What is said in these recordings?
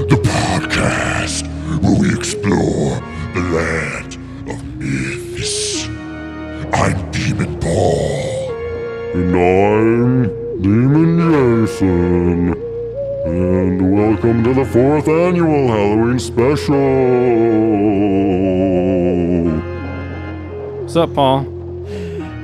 the podcast where we explore the land of myths. I'm Demon Paul. And I'm Demon Jason. And welcome to the 4th annual Halloween special. What's up, Paul?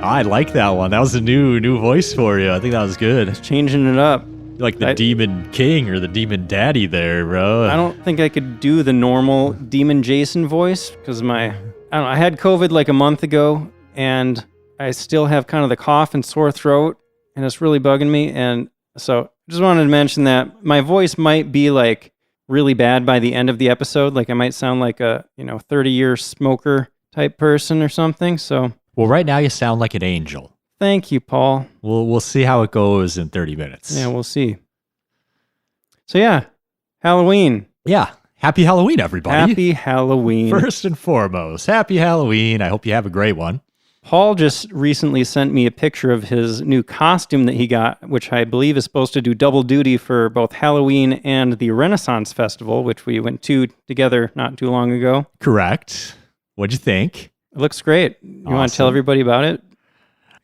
I like that one. That was a new voice for you. I think that was good. Changing it up. Like the Demon King or the Demon Daddy there, bro. I don't think I could do the normal Demon Jason voice because I had COVID like a month ago and I still have kind of the cough and sore throat and it's really bugging me. And so just wanted to mention that my voice might be like really bad by the end of the episode. Like I might sound like a, 30-year smoker type person or something. So. Well, right now you sound like an angel. Thank you, Paul. We'll see how it goes in 30 minutes. Yeah, we'll see. So yeah, Halloween. Yeah, happy Halloween, everybody. Happy Halloween. First and foremost, happy Halloween. I hope you have a great one. Paul just recently sent me a picture of his new costume that he got, which I believe is supposed to do double duty for both Halloween and the Renaissance Festival, which we went to together not too long ago. Correct. What'd you think? It looks great. You want to tell everybody about it?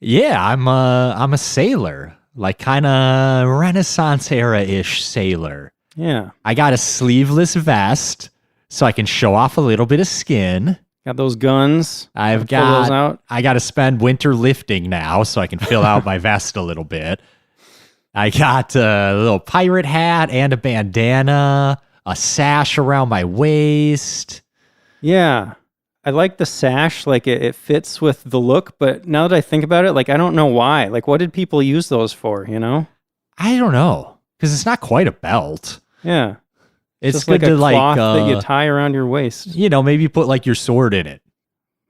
Yeah, I'm a sailor, like kind of Renaissance era-ish sailor. Yeah. I got a sleeveless vest so I can show off a little bit of skin. Got those guns. I got to spend winter lifting now so I can fill out my vest a little bit. I got a little pirate hat and a bandana, a sash around my waist. Yeah. I like the sash, like it fits with the look, but now that I think about it, like I don't know why. Like what did people use those for, I don't know, because it's not quite a belt. Yeah. It's just good like a to cloth that you tie around your waist. Maybe put like your sword in it.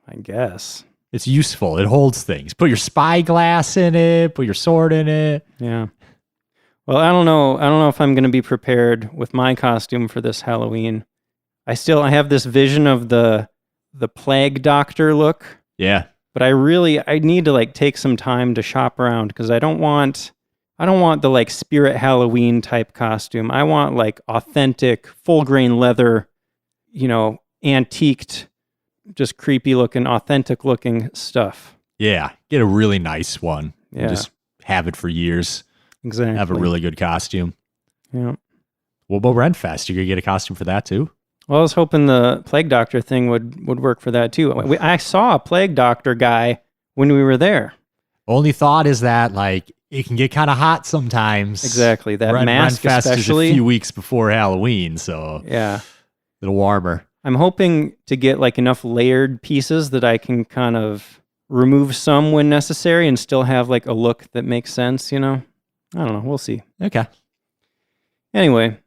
I guess. It's useful. It holds things. Put your spyglass in it, put your sword in it. Yeah. Well, I don't know if I'm going to be prepared with my costume for this Halloween. I have this vision of the plague doctor look. Yeah. But I need to like take some time to shop around because I don't want the like spirit Halloween type costume. I want like authentic full grain leather, antiqued, just creepy looking, authentic looking stuff. Yeah. Get a really nice one. Yeah. Just have it for years. Exactly. Have a really good costume. Yeah. What about Renfest? You gonna get a costume for that too? Well, I was hoping the plague doctor thing would work for that too. I saw a plague doctor guy when we were there. Only thought is that like it can get kind of hot sometimes. Exactly. That mask Renfest especially. is a few weeks before Halloween, so yeah, a little warmer. I'm hoping to get like enough layered pieces that I can kind of remove some when necessary and still have like a look that makes sense, I don't know. We'll see. Okay. Anyway,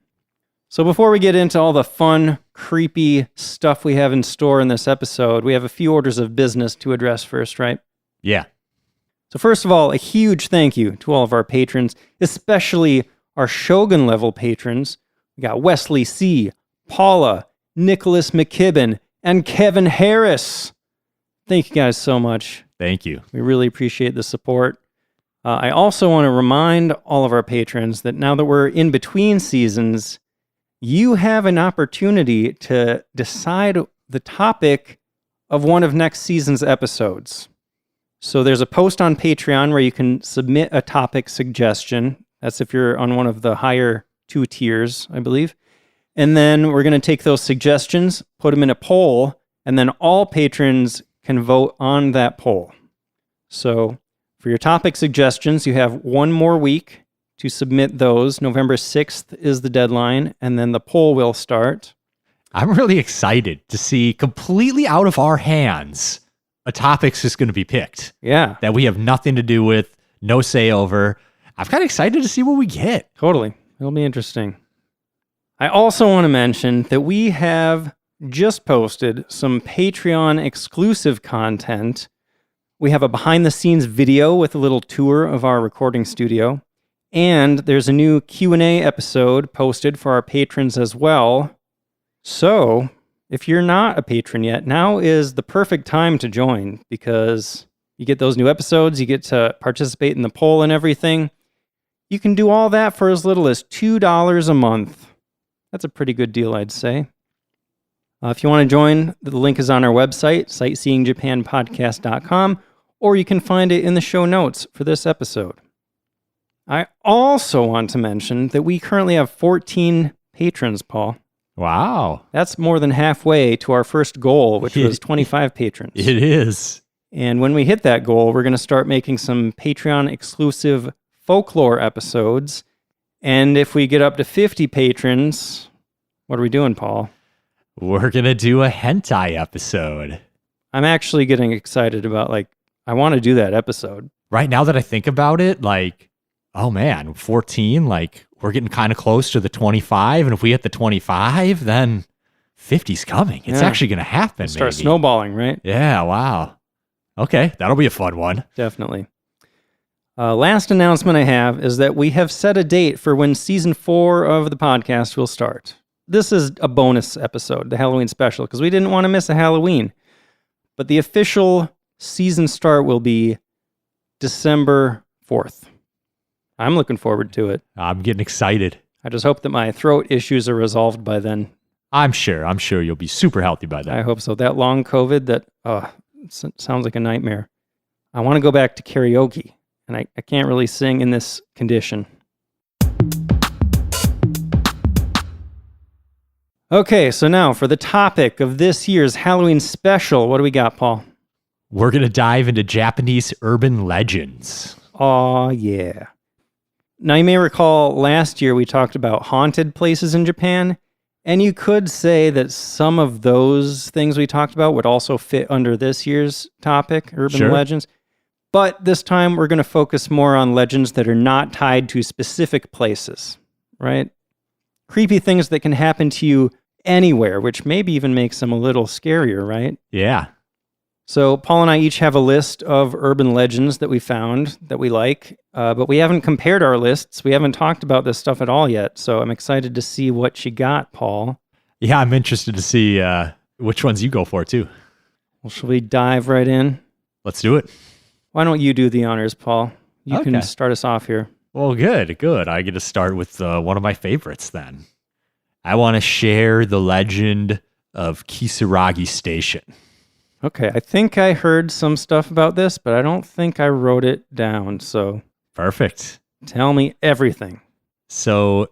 so before we get into all the fun, creepy stuff we have in store in this episode, we have a few orders of business to address first, right? Yeah. So first of all, a huge thank you to all of our patrons, especially our Shogun level patrons. We got Wesley C., Paula, Nicholas McKibben, and Kevin Harris. Thank you guys so much. Thank you. We really appreciate the support. I also want to remind all of our patrons that now that we're in between seasons, you have an opportunity to decide the topic of one of next season's episodes. So there's a post on Patreon where you can submit a topic suggestion. That's if you're on one of the higher 2 tiers, I believe. And then we're going to take those suggestions, put them in a poll, and then all patrons can vote on that poll. So for your topic suggestions, you have one more week to submit those. November 6th is the deadline, and then the poll will start. I'm really excited to see completely out of our hands a topic's just going to be picked. Yeah. That we have nothing to do with, no say over. I'm kind of excited to see what we get. Totally. It'll be interesting. I also want to mention that we have just posted some Patreon exclusive content. We have a behind-the-scenes video with a little tour of our recording studio. And there's a new Q&A episode posted for our patrons as well. So, if you're not a patron yet, now is the perfect time to join because you get those new episodes, you get to participate in the poll and everything. You can do all that for as little as $2 a month. That's a pretty good deal, I'd say. If you want to join, the link is on our website, sightseeingjapanpodcast.com, or you can find it in the show notes for this episode. I also want to mention that we currently have 14 patrons, Paul. Wow. That's more than halfway to our first goal, which was 25 patrons. It is. And when we hit that goal, we're going to start making some Patreon-exclusive folklore episodes. And if we get up to 50 patrons, what are we doing, Paul? We're going to do a hentai episode. I'm actually getting excited about, I want to do that episode. Right now that I think about it, oh man, 14, we're getting kind of close to the 25. And if we hit the 25, then 50's coming. It's actually going to happen. Start snowballing, right? Yeah, wow. Okay, that'll be a fun one. Definitely. Last announcement I have is that we have set a date for when season 4 of the podcast will start. This is a bonus episode, the Halloween special, because we didn't want to miss a Halloween. But the official season start will be December 4th. I'm looking forward to it. I'm getting excited. I just hope that my throat issues are resolved by then. I'm sure you'll be super healthy by then. I hope so. That long COVID, sounds like a nightmare. I want to go back to karaoke, and I can't really sing in this condition. Okay, so now for the topic of this year's Halloween special, what do we got, Paul? We're going to dive into Japanese urban legends. Oh, yeah. Now, you may recall last year we talked about haunted places in Japan, and you could say that some of those things we talked about would also fit under this year's topic, urban legends. But this time we're going to focus more on legends that are not tied to specific places, right? Creepy things that can happen to you anywhere, which maybe even makes them a little scarier, right? Yeah. So Paul and I each have a list of urban legends that we found that we like, but we haven't compared our lists. We haven't talked about this stuff at all yet, so I'm excited to see what you got, Paul. Yeah, I'm interested to see which ones you go for, too. Well, shall we dive right in? Let's do it. Why don't you do the honors, Paul? You can start us off here. Well, good. I get to start with one of my favorites, then. I want to share the legend of Kisaragi Station. Okay, I think I heard some stuff about this, but I don't think I wrote it down, so... Perfect. Tell me everything. So,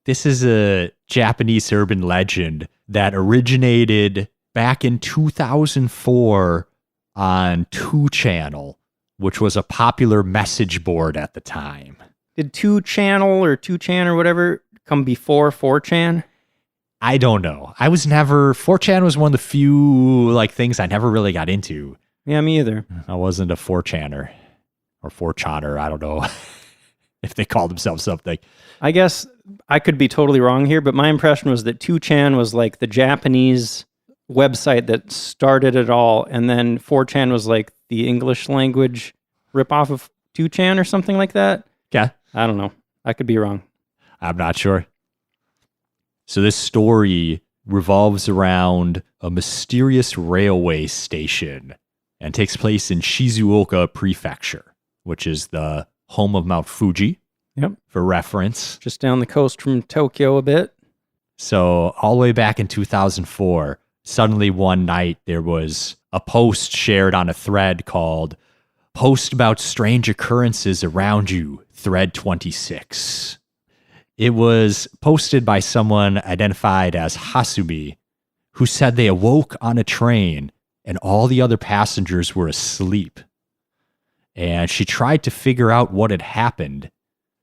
this is a Japanese urban legend that originated back in 2004 on 2channel, which was a popular message board at the time. Did 2channel or 2chan or whatever come before 4chan? I don't know. 4chan was one of the few things I never really got into. Yeah, me either. I wasn't a 4chaner or 4chaner. I don't know if they called themselves something. I guess I could be totally wrong here, but my impression was that 2chan was like the Japanese website that started it all, and then 4chan was like the English language ripoff of 2chan or something like that. Yeah. I don't know. I could be wrong. I'm not sure. So this story revolves around a mysterious railway station and takes place in Shizuoka Prefecture, which is the home of Mount Fuji. Yep. For reference. Just down the coast from Tokyo a bit. So all the way back in 2004, suddenly one night there was a post shared on a thread called Post About Strange Occurrences Around You, Thread 26. It was posted by someone identified as Hasumi, who said they awoke on a train and all the other passengers were asleep. And she tried to figure out what had happened.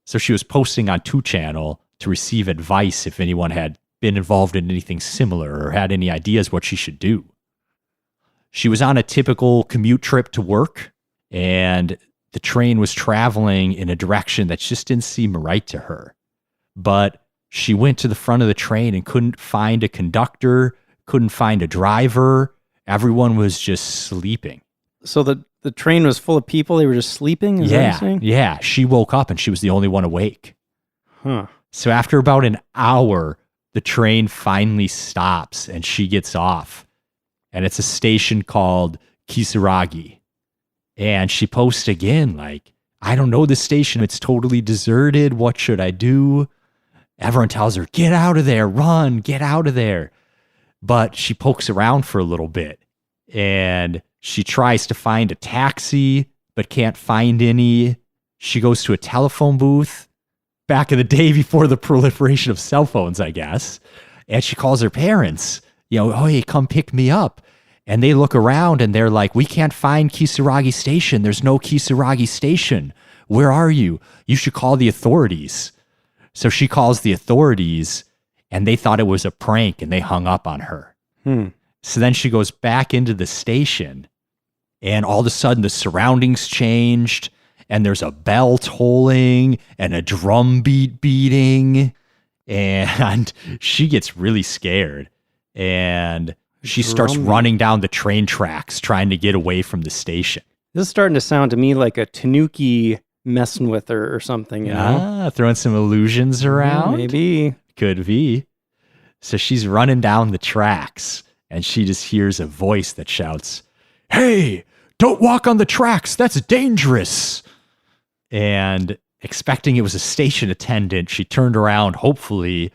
So she was posting on 2channel to receive advice if anyone had been involved in anything similar or had any ideas what she should do. She was on a typical commute trip to work, and the train was traveling in a direction that just didn't seem right to her. But she went to the front of the train and couldn't find a conductor, couldn't find a driver. Everyone was just sleeping. So the train was full of people? They were just sleeping? Is that what you're saying? Yeah. She woke up and she was the only one awake. Huh. So after about an hour, the train finally stops and she gets off. And it's a station called Kisaragi. And she posts again, I don't know this station. It's totally deserted. What should I do? Everyone tells her, get out of there, run, get out of there. But she pokes around for a little bit and she tries to find a taxi, but can't find any. She goes to a telephone booth back in the day before the proliferation of cell phones, I guess. And she calls her parents, oh, hey, come pick me up. And they look around and they're like, we can't find Kisaragi Station. There's no Kisaragi Station. Where are you? You should call the authorities. So she calls the authorities and they thought it was a prank and they hung up on her. So then she goes back into the station and all of a sudden the surroundings changed and there's a bell tolling and a drum beat beating and she gets really scared and she starts running down the train tracks trying to get away from the station. This is starting to sound to me like a tanuki messing with her or something, you know? Throwing some illusions around. Maybe. Could be. So she's running down the tracks and she just hears a voice that shouts, hey, don't walk on the tracks. That's dangerous. And expecting it was a station attendant, she turned around, hopefully,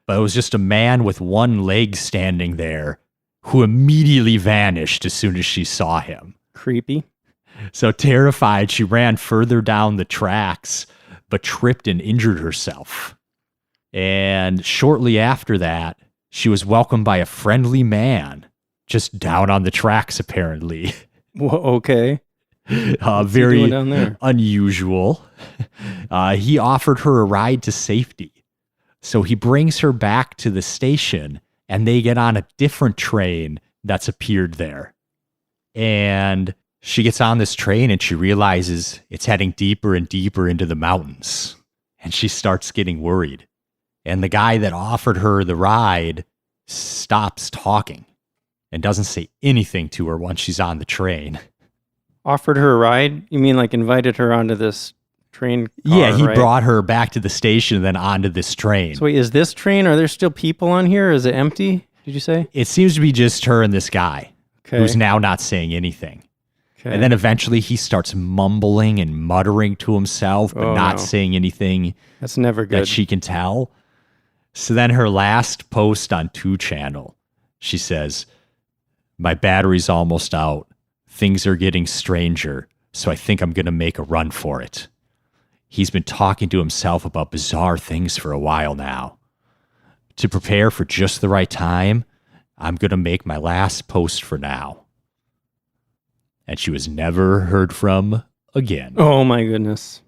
but it was just a man with one leg standing there who immediately vanished as soon as she saw him. Creepy. So terrified, she ran further down the tracks, but tripped and injured herself. And shortly after that, she was welcomed by a friendly man, just down on the tracks, apparently. Well, okay. Very unusual. He offered her a ride to safety. So he brings her back to the station, and they get on a different train that's appeared there. And she gets on this train and she realizes it's heading deeper and deeper into the mountains. And she starts getting worried. And the guy that offered her the ride stops talking and doesn't say anything to her once she's on the train. Offered her a ride? You mean like invited her onto this train car, yeah, he right? brought her back to the station and then onto this train. So wait, is this train, are there still people on here? Is it empty, did you say? It seems to be just her and this guy, Okay. who's now not saying anything. Okay. And then eventually he starts mumbling and muttering to himself, but not saying anything That's never good. that she can tell. So then her last post on 2 Channel, she says, my battery's almost out. Things are getting stranger, so I think I'm going to make a run for it. He's been talking to himself about bizarre things for a while now. To prepare for just the right time, I'm going to make my last post for now. And she was never heard from again. Oh my goodness.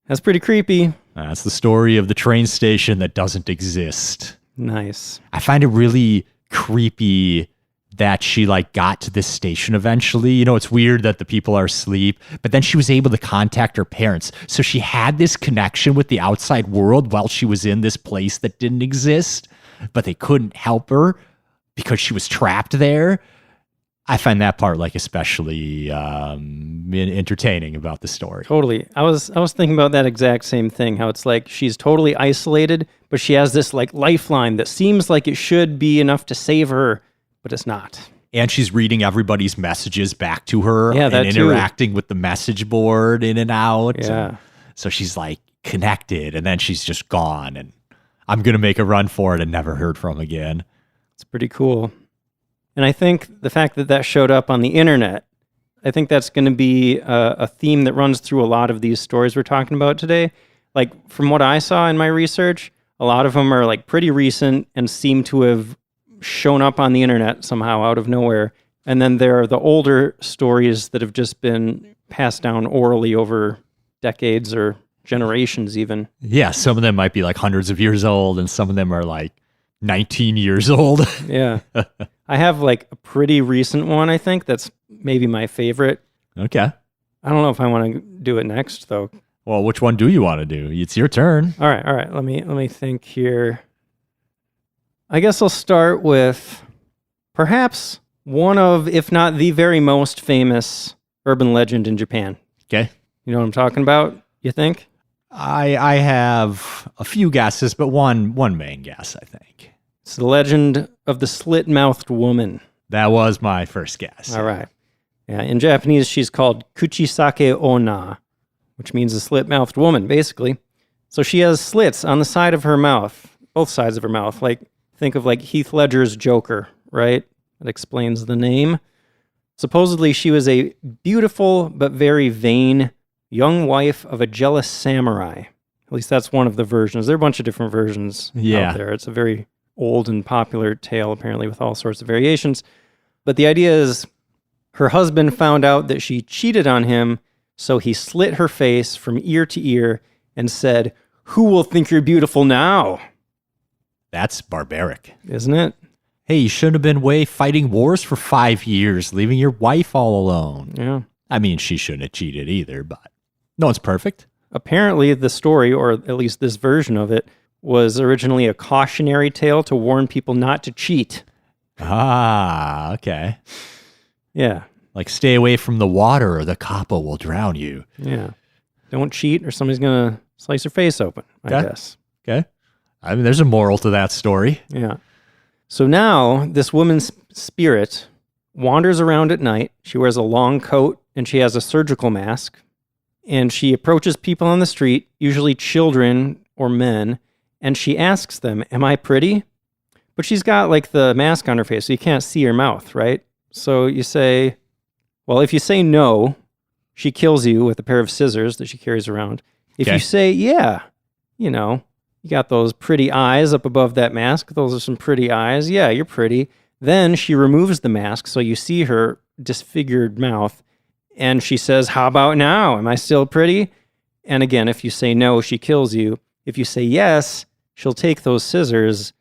That's pretty creepy. That's the story of the train station that doesn't exist. Nice. I find it really creepy that she got to this station eventually. It's weird that the people are asleep, but then she was able to contact her parents. So she had this connection with the outside world while she was in this place that didn't exist, but they couldn't help her because she was trapped there. I find that part especially entertaining about the story. Totally. I was thinking about that exact same thing, how it's like she's totally isolated, but she has this lifeline that seems like it should be enough to save her, but it's not. And she's reading everybody's messages back to her and interacting with the message board in and out. Yeah. And so she's connected, and then she's just gone, and I'm going to make a run for it and never heard from again. It's pretty cool. And I think the fact that that showed up on the internet, I think that's going to be a theme that runs through a lot of these stories we're talking about today. From what I saw in my research, a lot of them are pretty recent and seem to have shown up on the internet somehow out of nowhere. And then there are the older stories that have just been passed down orally over decades or generations even. Yeah, some of them might be hundreds of years old, and some of them are 19 years old. Yeah. I have a pretty recent one, I think, that's maybe my favorite. Okay. I don't know if I want to do it next, though. Well, which one do you want to do? It's your turn. All right. Let me think here. I guess I'll start with perhaps one of, if not the very most famous urban legend in Japan. Okay. You know what I'm talking about, you think? I have a few guesses, but one main guess, I think. It's the legend of the Slit-Mouthed woman. That was my first guess. All right. Yeah, in Japanese, she's called Kuchisake Onna, which means a slit-mouthed woman, basically. So she has slits on the side of her mouth, both sides of her mouth. Like, think of like Heath Ledger's Joker, right? That explains the name. Supposedly, she was a beautiful but very vain young wife of a jealous samurai. At least that's one of the versions. There are a bunch of different versions out there. It's a very old and popular tale, apparently, with all sorts of variations. But the idea is her husband found out that she cheated on him, so he slit her face from ear to ear and said, "Who will think you're beautiful now?" That's barbaric. Isn't it? Hey, you shouldn't have been away fighting wars for 5 years, leaving your wife all alone. Yeah. I mean, she shouldn't have cheated either, but no one's perfect. Apparently, the story, or at least this version of it, was originally a cautionary tale to warn people not to cheat. Ah, okay. Yeah. Like, stay away from the water or the kappa will drown you. Yeah. Don't cheat or somebody's going to slice your face open, I guess. Okay. I mean, there's a moral to that story. Yeah. So now this woman's spirit wanders around at night. She wears a long coat and she has a surgical mask. And she approaches people on the street, usually children or men, and she asks them, "Am I pretty?" But she's got like the mask on her face, so you can't see her mouth, right? So you say, well, if you say no, she kills you with a pair of scissors that she carries around. If you say, yeah, you know, you got those pretty eyes up above that mask. Those are some pretty eyes. Yeah, you're pretty. Then she removes the mask, so you see her disfigured mouth. And she says, "How about now? Am I still pretty?" And again, if you say no, she kills you. If you say yes, she'll take those scissors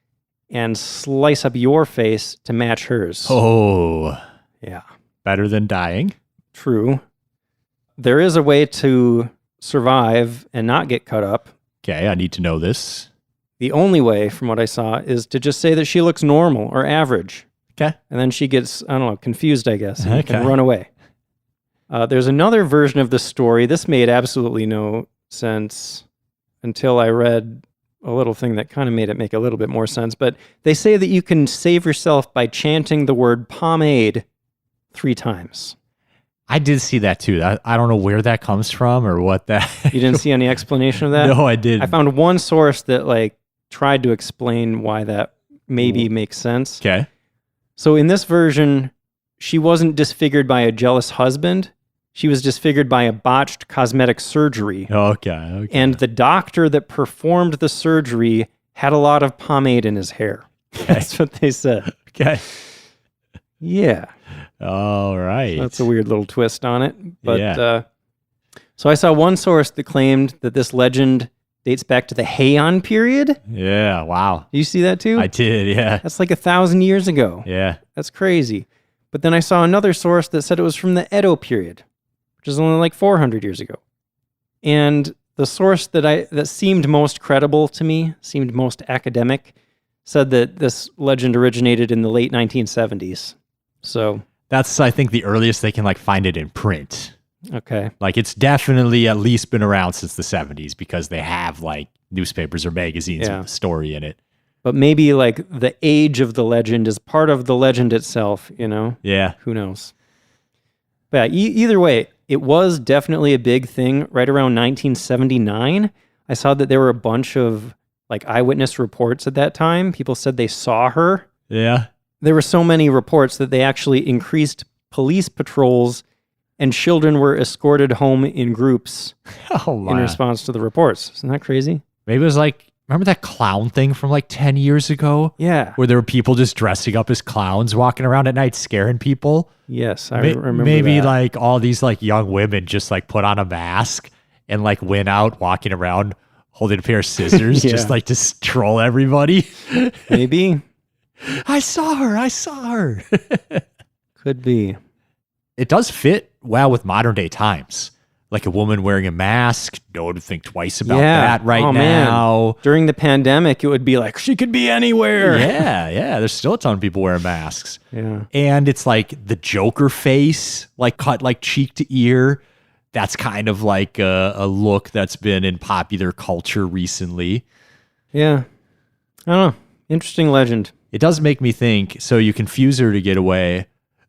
and slice up your face to match hers. Oh. Yeah. Better than dying. True. There is a way to survive and not get cut up. Okay, I need to know this. The only way, from what I saw, is to just say that she looks normal or average. Okay. And then she gets, I don't know, confused, I guess, and Okay. can run away. There's another version of the story. This made absolutely no sense until I read a little thing that kind of made it make a little bit more sense. But they say that you can save yourself by chanting the word pomade 3 times. I did see that too. I don't know where that comes from or what that... You didn't see any explanation of that? No, I didn't. I found one source that like tried to explain why that maybe makes sense. Okay. So in this version, she wasn't disfigured by a jealous husband. She was disfigured by a botched cosmetic surgery. Okay. And the doctor that performed the surgery had a lot of pomade in his hair. That's what they said. Okay. Yeah. All right. That's a weird little twist on it. But Yeah. so I saw one source that claimed that this legend dates back to the Heian period. Yeah, wow. Do you see that too? I did, yeah. That's like 1,000 years ago. Yeah. That's crazy. But then I saw another source that said it was from the Edo period, which is only like 400 years ago. And the source that seemed most credible to me, seemed most academic, said that this legend originated in the late 1970s. So That's, I think, the earliest they can like find it in print. okay. Like it's definitely at least been around since the 70s because they have like newspapers or magazines with a story in it. But maybe like the age of the legend is part of the legend itself, you know? Yeah. Who knows? But yeah, either way, it was definitely a big thing right around 1979. I saw that there were a bunch of like eyewitness reports at that time. People said they saw her. Yeah. There were so many reports that they actually increased police patrols and children were escorted home in groups Oh my. in response to the reports. Isn't that crazy? Maybe it was like, remember that clown thing from like 10 years ago? Yeah. Where there were people just dressing up as clowns walking around at night scaring people? Yes, I remember Maybe that. like all these like young women just like put on a mask and like went out walking around holding a pair of scissors Yeah. just like to troll everybody. Maybe. I saw her. Could be. It does fit well with modern day times. Like a woman wearing a mask, no one would think twice about that right Oh, now. Man. During the pandemic, it would be like, she could be anywhere. Yeah. There's still a ton of people wearing masks. Yeah. And it's like the Joker face, like cut like cheek to ear. That's kind of like a look that's been in popular culture recently. Yeah. I don't know. Interesting legend. It does make me think, so you confuse her to get away.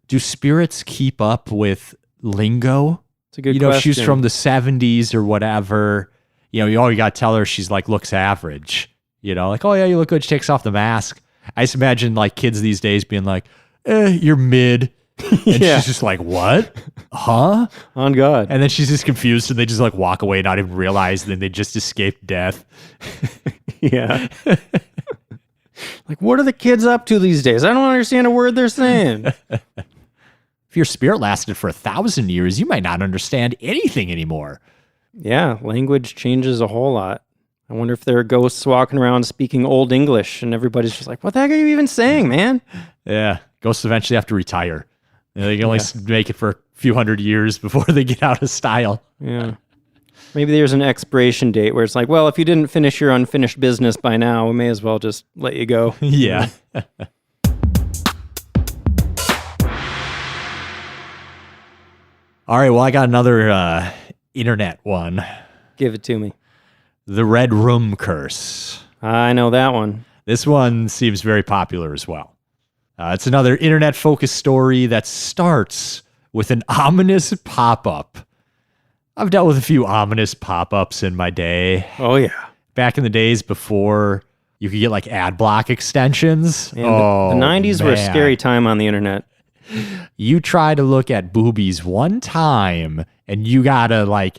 Do spirits keep up with lingo? It's a good You know, question. if she's from the 70s or whatever, you got to tell her she's like looks average. Like, oh yeah, you look good. She takes off the mask. I just imagine like kids these days being like, you're mid. And she's just like, what? Huh? On God. And then she's just confused and they just like walk away, not even realize that they just escaped death. Yeah. Like, what are the kids up to these days? I don't understand a word they're saying. If your spirit lasted for 1,000 years, you might not understand anything anymore. Yeah, language changes a whole lot. I wonder if there are ghosts walking around speaking Old English and everybody's just like, what the heck are you even saying, man? Yeah, ghosts eventually have to retire. They can only make it for a few hundred years before they get out of style. Yeah. Maybe there's an expiration date where it's like, well, if you didn't finish your unfinished business by now, we may as well just let you go. Yeah. All right, well, I got another internet one. Give it to me. The Red Room Curse. I know that one. This one seems very popular as well. It's another internet-focused story that starts with an ominous pop-up. I've dealt with a few ominous pop-ups in my day. Oh, yeah. Back in the days before you could get like ad block extensions. Man, the 90s were a scary time on the internet. You try to look at boobies one time and you gotta like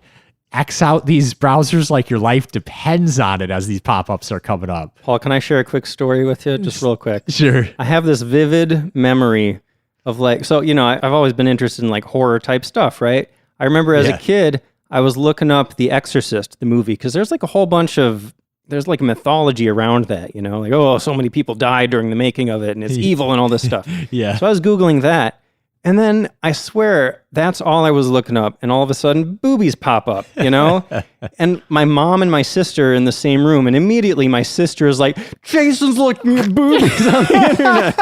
X out these browsers like your life depends on it as these pop-ups are coming up. Paul, can I share a quick story with you? Just real quick. Sure. I have this vivid memory of like, so, I've always been interested in like horror type stuff, right? I remember as a kid, I was looking up The Exorcist, the movie, because there's like a whole bunch of, there's like a mythology around that, like, oh, so many people died during the making of it and it's evil and all this stuff. Yeah. So I was Googling that. And then I swear that's all I was looking up. And all of a sudden boobies pop up, and my mom and my sister are in the same room. And immediately my sister is like, Jason's looking at boobies on the internet.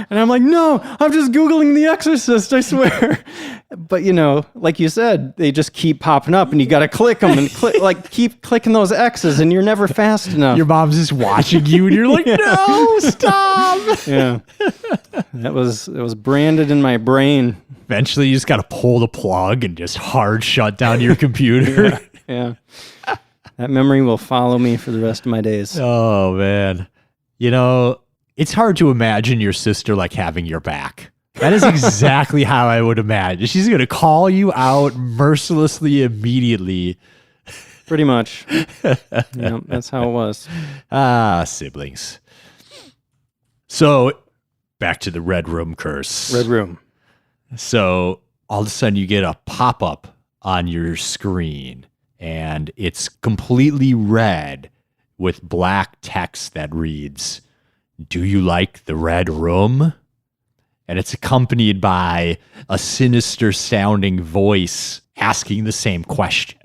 And I'm like, no, I'm just Googling The Exorcist, I swear. But, like you said, they just keep popping up and you got to click them and keep clicking those X's and you're never fast enough. Your mom's just watching you and you're like, no, stop. Yeah. It was branded in my brain. Eventually you just got to pull the plug and just hard shut down your computer. Yeah. That memory will follow me for the rest of my days. Oh, man. It's hard to imagine your sister like having your back. That is exactly how I would imagine. She's going to call you out mercilessly immediately. Pretty much. Yeah, that's how it was. Siblings. So, back to the Red Room Curse. Red Room. So, all of a sudden you get a pop-up on your screen, and it's completely red with black text that reads, "Do you like the Red Room?" And it's accompanied by a sinister sounding voice asking the same question.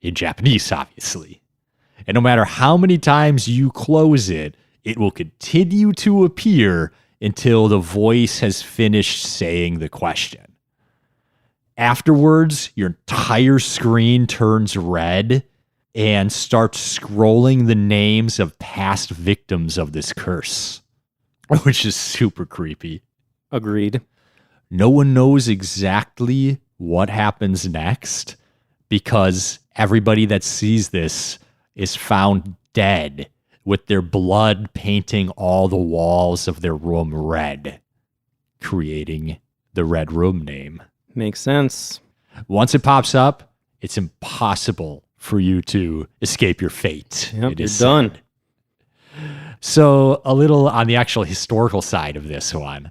In Japanese, obviously. And no matter how many times you close it, it will continue to appear until the voice has finished saying the question. Afterwards, your entire screen turns red and starts scrolling the names of past victims of this curse, which is super creepy. Agreed. No one knows exactly what happens next because everybody that sees this is found dead with their blood painting all the walls of their room red, creating the Red Room name. Makes sense. Once it pops up, it's impossible for you to escape your fate. Yep, you're done. So a little on the actual historical side of this one.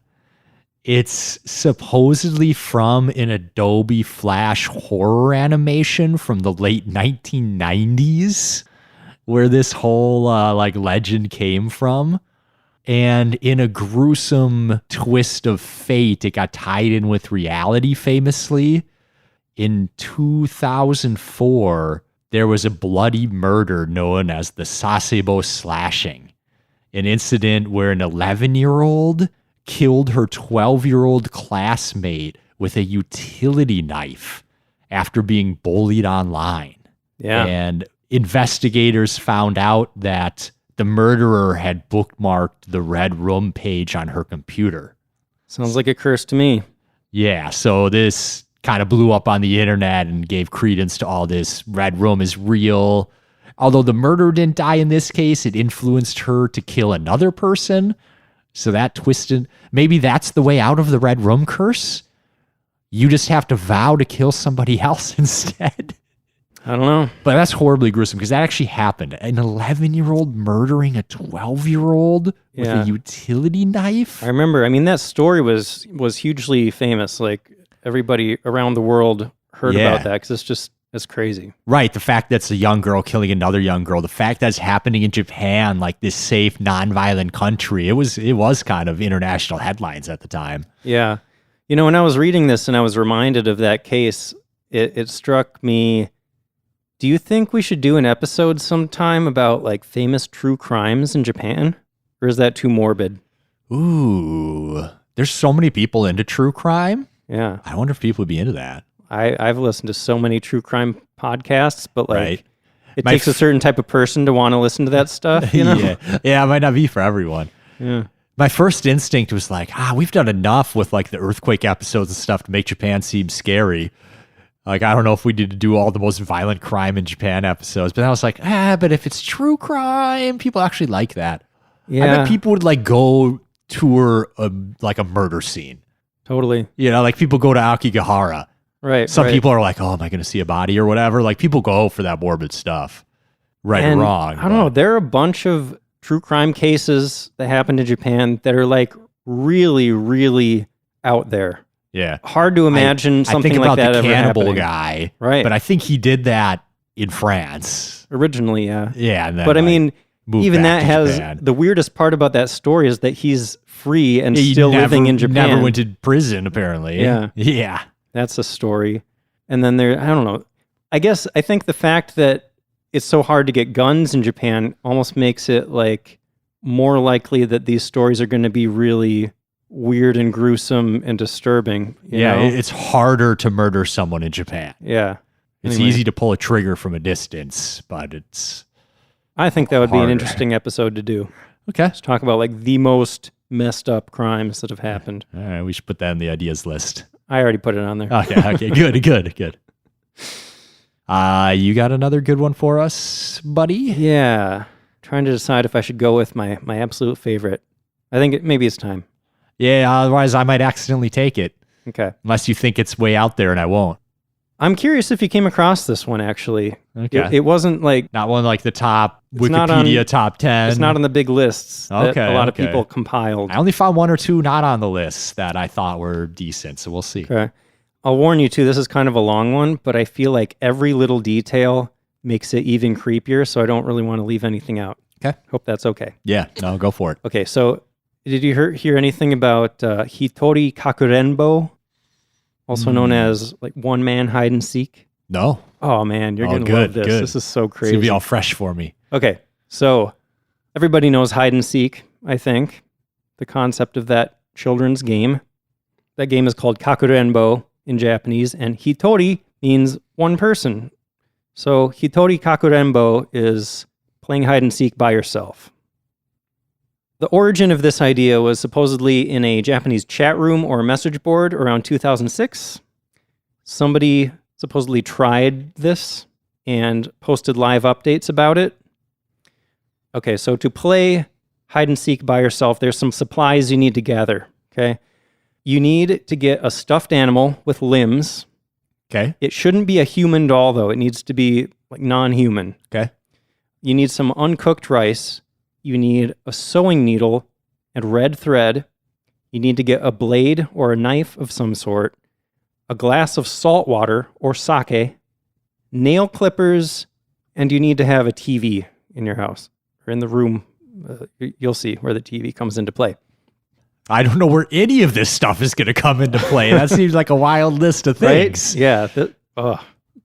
It's supposedly from an Adobe Flash horror animation from the late 1990s, where this whole legend came from. And in a gruesome twist of fate, it got tied in with reality famously. In 2004, there was a bloody murder known as the Sasebo slashing, an incident where an 11-year-old killed her 12-year-old classmate with a utility knife after being bullied online. Yeah. And investigators found out that the murderer had bookmarked the Red Room page on her computer. Sounds like a curse to me. Yeah, so this kind of blew up on the internet and gave credence to all this red room is real. Although the murderer didn't die in this case, it influenced her to kill another person. So that twisted. Maybe that's the way out of the red room curse. You just have to vow to kill somebody else instead. I don't know. But that's horribly gruesome because that actually happened. An 11-year-old murdering a 12-year-old with a utility knife. I remember. I mean, that story was hugely famous. Like, everybody around the world heard about that because it's crazy. Right. The fact that's a young girl killing another young girl. The fact that's happening in Japan, like this safe, non-violent country. It was kind of international headlines at the time. Yeah. You know, when I was reading this and I was reminded of that case, it struck me. Do you think we should do an episode sometime about like famous true crimes in Japan? Or is that too morbid? Ooh, there's so many people into true crime. Yeah. I wonder if people would be into that. I've listened to so many true crime podcasts, but like it My takes a certain type of person to want to listen to that stuff, you know? Yeah, it might not be for everyone. Yeah. My first instinct was like, we've done enough with like the earthquake episodes and stuff to make Japan seem scary. Like, I don't know if we need to do all the most violent crime in Japan episodes, but I was like, but if it's true crime, people actually like that. Yeah. I bet people would like go tour a murder scene. Totally. You know, like people go to Akigahara. Right. Some people are like, oh, am I going to see a body or whatever? Like people go for that morbid stuff. Right or wrong. I don't know. There are a bunch of true crime cases that happened in Japan that are like really, really out there. Yeah. Hard to imagine something like that ever happening. I think about the cannibal happening. guy. Right. But I think he did that in France. Originally, yeah. Yeah. And then, but I mean, even that has Japan. the weirdest part about that story is that he's free and still living in Japan. Never went to prison, apparently. Yeah. Yeah. That's a story. And then I don't know. I think the fact that it's so hard to get guns in Japan almost makes it like more likely that these stories are going to be really weird and gruesome and disturbing. You know? It's harder to murder someone in Japan. Yeah. It's easy to pull a trigger from a distance, but it's I think that would be an harder. Interesting episode to do. Okay. Let's talk about like the most messed up crimes that have happened. All right, we should put that on the ideas list. I already put it on there. Okay, good. You got another good one for us, buddy? Yeah. Trying to decide if I should go with my absolute favorite. I think maybe it's time. Yeah, otherwise I might accidentally take it. Okay. Unless you think it's way out there and I won't. I'm curious if you came across this one, actually. Okay. It wasn't like... Not one like the top It's not Wikipedia top 10. It's not on the big lists that Okay, a lot of okay. people compiled. I only found one or two not on the list that I thought were decent, so we'll see. Okay. I'll warn you, too, this is kind of a long one, but I feel like every little detail makes it even creepier, so I don't really want to leave anything out. Okay. Hope that's okay. Yeah, no, go for it. Okay, so did you hear anything about Hitori Kakurenbo, also known as like one-man hide and seek? No. Oh, man, you're going to good, love this. good. This is so It's crazy. going to be all fresh for me. Okay, so everybody knows hide and seek, I think. The concept of that children's game. That game is called Kakurenbo in Japanese, and Hitori means one person. So Hitori Kakurenbo is playing hide and seek by yourself. The origin of this idea was supposedly in a Japanese chat room or message board around 2006. Somebody supposedly tried this and posted live updates about it. Okay, so to play hide and seek by yourself, there's some supplies you need to gather, okay? You need to get a stuffed animal with limbs. Okay. It shouldn't be a human doll, though. It needs to be like non-human. Okay. You need some uncooked rice. You need a sewing needle and red thread. You need to get a blade or a knife of some sort, a glass of salt water or sake, nail clippers, and you need to have a TV in your house or in the room. You'll see where the TV comes into play. I don't know where any of this stuff is going to come into play. That seems like a wild list of things. Right? Yeah.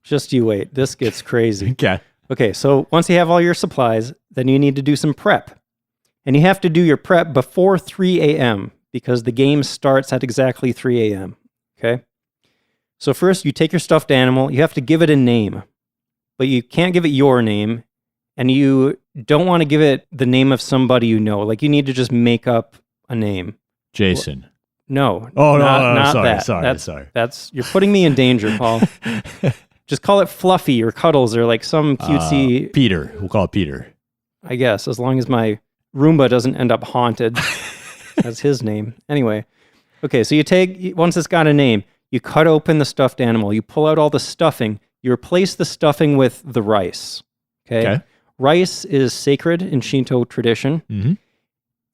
Just you wait. This gets crazy. Okay. Okay, so once you have all your supplies, then you need to do some prep. And you have to do your prep before 3 a.m. because the game starts at exactly 3 a.m. Okay? So first, you take your stuffed animal. You have to give it a name. But you can't give it your name. And you don't want to give it the name of somebody you know. Like, you need to just make up a name. Jason. No. Oh, no, not sorry, that. sorry. That's you're putting me in danger, Paul. Just call it Fluffy or Cuddles or like some cutesy. Peter. We'll call it Peter. I guess, as long as my Roomba doesn't end up haunted. That's his name. Anyway. Okay, so once it's got a name, you cut open the stuffed animal, you pull out all the stuffing, you replace the stuffing with the rice. Okay? Rice is sacred in Shinto tradition. Mm-hmm.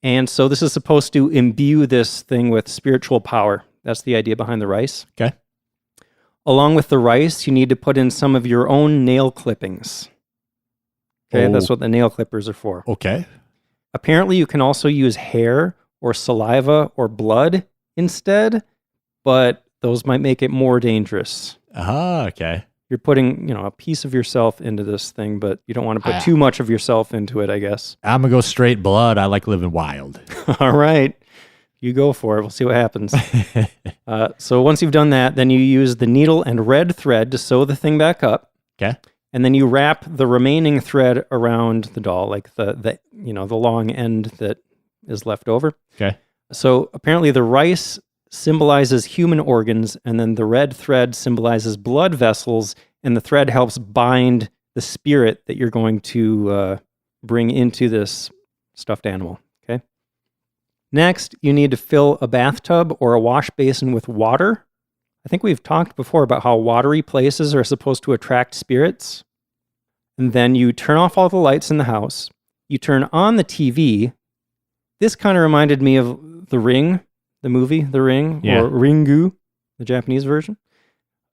And so this is supposed to imbue this thing with spiritual power. That's the idea behind the rice. Okay. Along with the rice, you need to put in some of your own nail clippings. Okay, that's what the nail clippers are for. Okay. Apparently, you can also use hair or saliva or blood instead, but those might make it more dangerous. Okay. You're putting, a piece of yourself into this thing, but you don't want to put too much of yourself into it, I guess. I'm going to go straight blood. I like living wild. All right. You go for it. We'll see what happens. So once you've done that, then you use the needle and red thread to sew the thing back up. Okay. And then you wrap the remaining thread around the doll, like the long end that is left over. Okay. So apparently the rice symbolizes human organs, and then the red thread symbolizes blood vessels, and the thread helps bind the spirit that you're going to bring into this stuffed animal. Okay. Next, you need to fill a bathtub or a wash basin with water. I think we've talked before about how watery places are supposed to attract spirits. And then you turn off all the lights in the house. You turn on the TV. This kind of reminded me of The Ring, the movie The Ring, or Ringu, the Japanese version.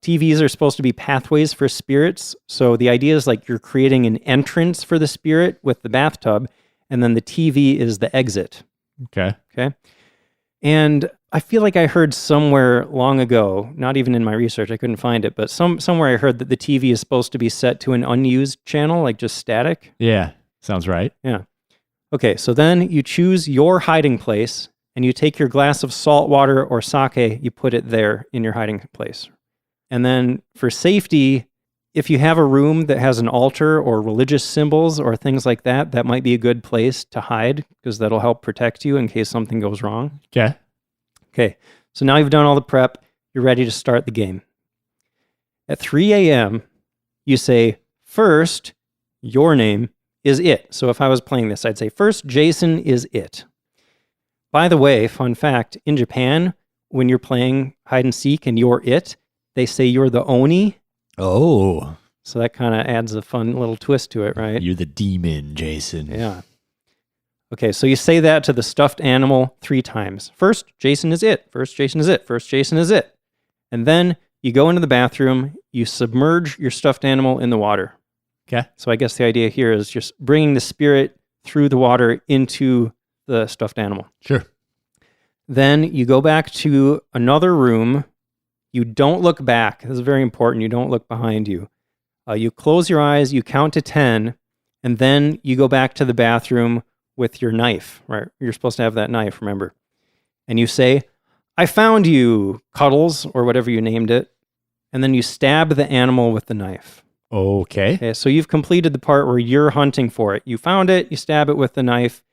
TVs are supposed to be pathways for spirits. So the idea is like you're creating an entrance for the spirit with the bathtub, and then the TV is the exit. Okay. Okay. And I feel like I heard somewhere long ago, not even in my research, I couldn't find it, but somewhere I heard that the TV is supposed to be set to an unused channel, like just static. Yeah. Sounds right. Yeah. Okay, so then you choose your hiding place, and you take your glass of salt water or sake, you put it there in your hiding place. And then for safety, if you have a room that has an altar or religious symbols or things like that, that might be a good place to hide because that'll help protect you in case something goes wrong. Okay. Okay, so now you've done all the prep. You're ready to start the game. At 3 a.m., you say, first, your name is it. So if I was playing this, I'd say, first, Jason is it. By the way, fun fact, in Japan, when you're playing hide and seek and you're it, they say you're the Oni. Oh. So that kind of adds a fun little twist to it, right? You're the demon, Jason. Yeah. Okay, so you say that to the stuffed animal 3 times. First, Jason is it. First, Jason is it. First, Jason is it. And then you go into the bathroom, you submerge your stuffed animal in the water. Okay. So I guess the idea here is just bringing the spirit through the water into the stuffed animal. Sure. Then you go back to another room. You don't look back. This is very important. You don't look behind you. You close your eyes, you count to 10, and then you go back to the bathroom with your knife, right? You're supposed to have that knife, remember? And you say, I found you, Cuddles, or whatever you named it. And then you stab the animal with the knife. Okay. Okay, so you've completed the part where you're hunting for it. You found it, you stab it with the knife.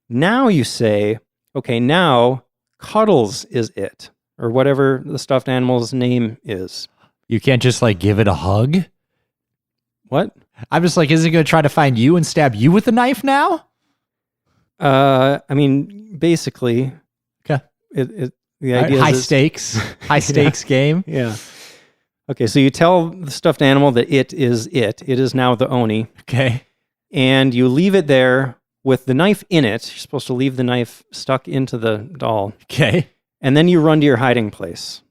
Now you say, okay, now Cuddles is it, or whatever the stuffed animal's name is. You can't just like give it a hug? What? I'm just like, is it going to try to find you and stab you with a knife now? I mean, basically. Okay. The idea high is stakes, high stakes game. Yeah. Okay, so you tell the stuffed animal that it is it. It is now the Oni. Okay. And you leave it there with the knife in it. You're supposed to leave the knife stuck into the doll. Okay. And then you run to your hiding place.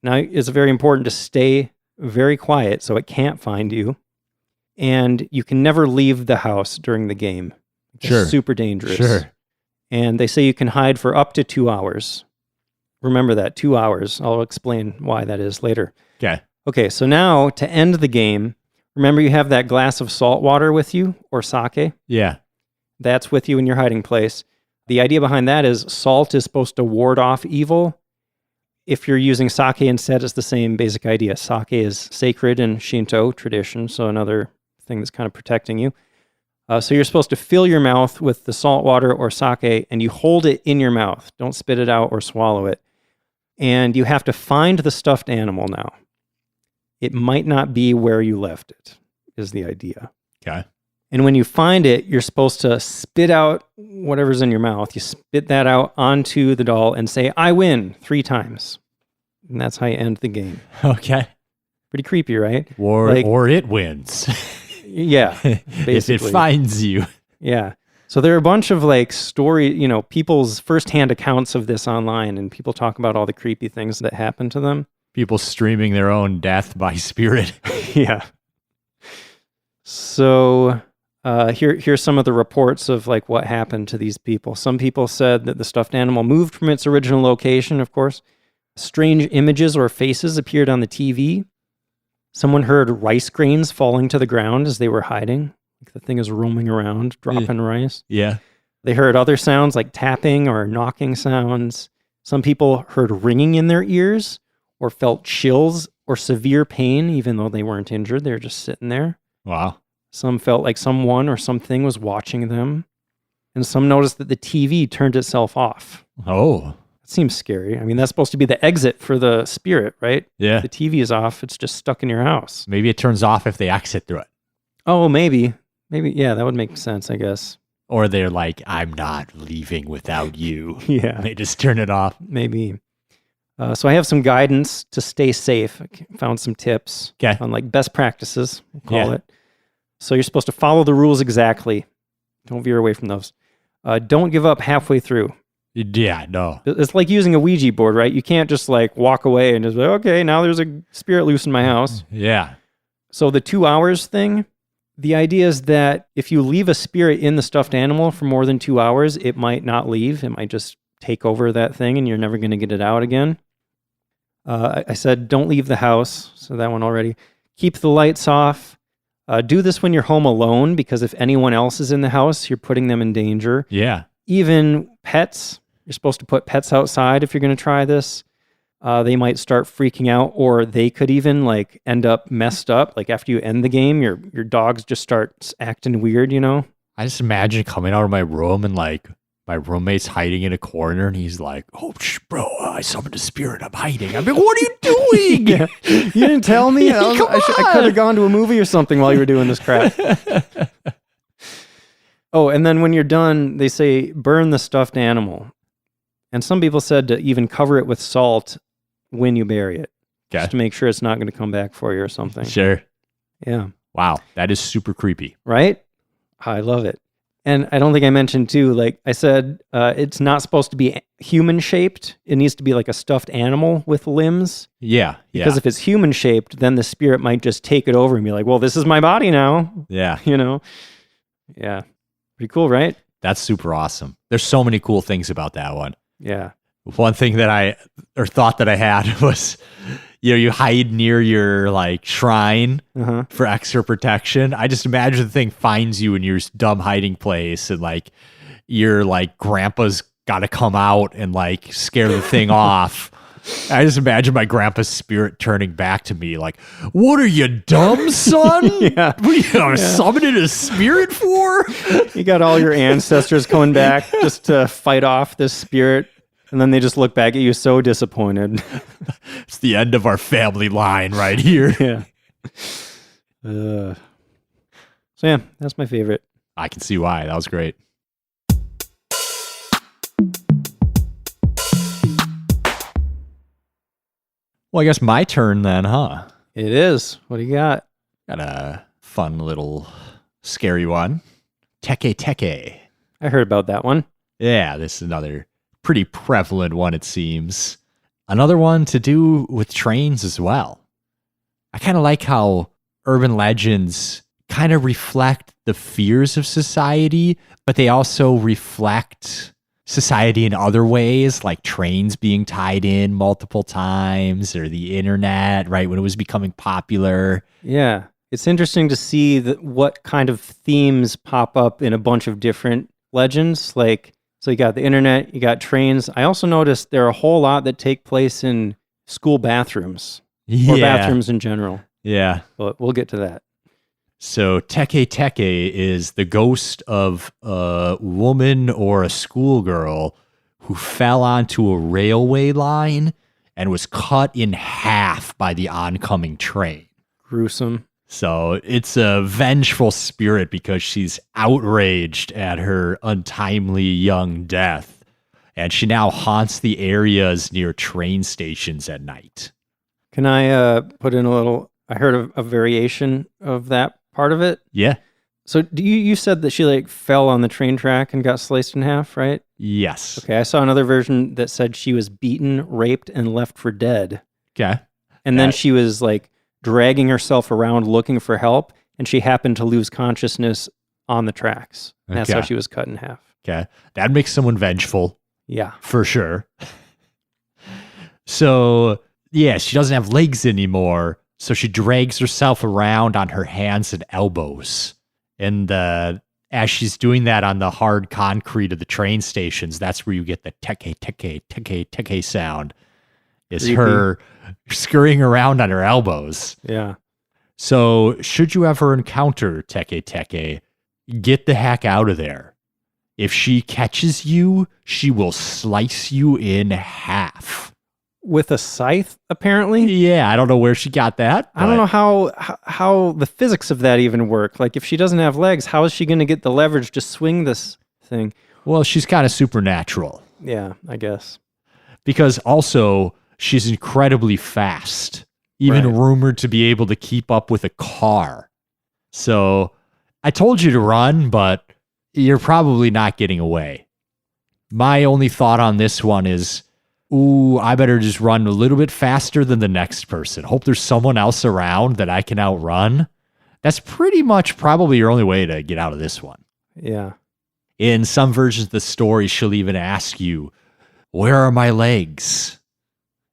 Now, it's very important to stay very quiet so it can't find you. And you can never leave the house during the game. It's Sure. super dangerous. Sure. And they say you can hide for up to 2 hours. Remember that, 2 hours. I'll explain why that is later. Okay. Okay, so now to end the game, remember you have that glass of salt water with you, or sake? Yeah. That's with you in your hiding place. The idea behind that is salt is supposed to ward off evil. If you're using sake instead, it's the same basic idea. Sake is sacred in Shinto tradition, so another thing that's kind of protecting you. So you're supposed to fill your mouth with the salt water or sake, and you hold it in your mouth. Don't spit it out or swallow it. And you have to find the stuffed animal now. It might not be where you left it, is the idea. Okay. And when you find it, you're supposed to spit out whatever's in your mouth. You spit that out onto the doll and say, "I win," 3 times. And that's how you end the game. Okay. Pretty creepy, right? Or it wins. Yeah, basically. If it finds you. Yeah. So there are a bunch of like people's firsthand accounts of this online, and people talk about all the creepy things that happen to them. People streaming their own death by spirit. Yeah. So here's some of the reports of like what happened to these people. Some people said that the stuffed animal moved from its original location, of course. Strange images or faces appeared on the TV. Someone heard rice grains falling to the ground as they were hiding. Like the thing is roaming around, dropping rice. Yeah. They heard other sounds like tapping or knocking sounds. Some people heard ringing in their ears or felt chills or severe pain, even though they weren't injured. They were just sitting there. Wow. Some felt like someone or something was watching them. And some noticed that the TV turned itself off. Oh. That seems scary. I mean, that's supposed to be the exit for the spirit, right? Yeah. The TV is off. It's just stuck in your house. Maybe it turns off if they exit through it. Oh, maybe. Maybe, yeah, that would make sense, I guess. Or they're like, "I'm not leaving without you." Yeah. They just turn it off. Maybe. So I have some guidance to stay safe. I found some tips on like best practices, we'll call it. So you're supposed to follow the rules exactly. Don't veer away from those. Don't give up halfway through. Yeah, no. It's like using a Ouija board, right? You can't just like walk away and just like, okay, now there's a spirit loose in my house. Yeah. So the 2 hours thing, the idea is that if you leave a spirit in the stuffed animal for more than 2 hours, it might not leave. It might just take over that thing and you're never going to get it out again. I said, don't leave the house. So that one already. Keep the lights off. Do this when you're home alone, because if anyone else is in the house, you're putting them in danger. Yeah. Even pets, you're supposed to put pets outside if you're going to try this. They might start freaking out, or they could even like end up messed up. Like after you end the game, your dogs just start acting weird, you know? I just imagine coming out of my room and like my roommate's hiding in a corner and he's like, "Oh, bro, I summoned a spirit. I'm hiding." I'm like, "What are you doing?" Yeah. You didn't tell me? I could have gone to a movie or something while you were doing this crap. Oh, and then when you're done, they say burn the stuffed animal. And some people said to even cover it with salt when you bury it. Just to make sure it's not going to come back for you or something. Sure. Yeah. Wow. That is super creepy. Right? I love it. And I don't think I mentioned too, like I said, it's not supposed to be human shaped. It needs to be like a stuffed animal with limbs. Yeah. Because if it's human shaped, then the spirit might just take it over and be like, well, this is my body now. Yeah. You know? Yeah. Pretty cool, right? That's super awesome. There's so many cool things about that one. Yeah. One thing that I thought that I had was, you hide near your like shrine for extra protection. I just imagine the thing finds you in your dumb hiding place, and like your like grandpa's got to come out and like scare the thing off. I just imagine my grandpa's spirit turning back to me like, "What are you, dumb, son? Yeah. What are you summoning a spirit for?" You got all your ancestors coming back just to fight off this spirit. And then they just look back at you so disappointed. It's the end of our family line right here. Yeah. So yeah, that's my favorite. I can see why. That was great. Well, I guess my turn then, huh? It is. What do you got? Got a fun little scary one. Teke Teke. I heard about that one. Yeah, this is another pretty prevalent one, it seems. Another one to do with trains as well. I kind of like how urban legends kind of reflect the fears of society, but they also reflect society in other ways, like trains being tied in multiple times, or the internet, right, when it was becoming popular. Yeah. It's interesting to see what kind of themes pop up in a bunch of different legends. Like, so you got the internet, you got trains. I also noticed there are a whole lot that take place in school bathrooms or bathrooms in general. Yeah. But we'll get to that. So Teke Teke is the ghost of a woman or a schoolgirl who fell onto a railway line and was cut in half by the oncoming train. Gruesome. So it's a vengeful spirit because she's outraged at her untimely young death. And she now haunts the areas near train stations at night. Can I put in a little... I heard of a variation of that part of it. Yeah. So you said that she like fell on the train track and got sliced in half, right? Yes. Okay, I saw another version that said she was beaten, raped, and left for dead. Okay. And then she was like dragging herself around looking for help, and she happened to lose consciousness on the tracks. And that's how she was cut in half. Okay. That makes someone vengeful. Yeah. For sure. So, yeah, she doesn't have legs anymore. So she drags herself around on her hands and elbows. And as she's doing that on the hard concrete of the train stations, that's where you get the teke, teke, teke, teke sound. Is Creepy. her scurrying around on her elbows. Yeah. So should you ever encounter Teke Teke, get the heck out of there. If she catches you, she will slice you in half. With a scythe, apparently? Yeah, I don't know where she got that. I don't know how the physics of that even work. Like, if she doesn't have legs, how is she going to get the leverage to swing this thing? Well, she's kind of supernatural. Yeah, I guess. Because also, she's incredibly fast. Even Right. rumored to be able to keep up with a car. So, I told you to run, but you're probably not getting away. My only thought on this one is, ooh, I better just run a little bit faster than the next person. Hope there's someone else around that I can outrun. That's pretty much probably your only way to get out of this one. Yeah. In some versions of the story, she'll even ask you, where are my legs?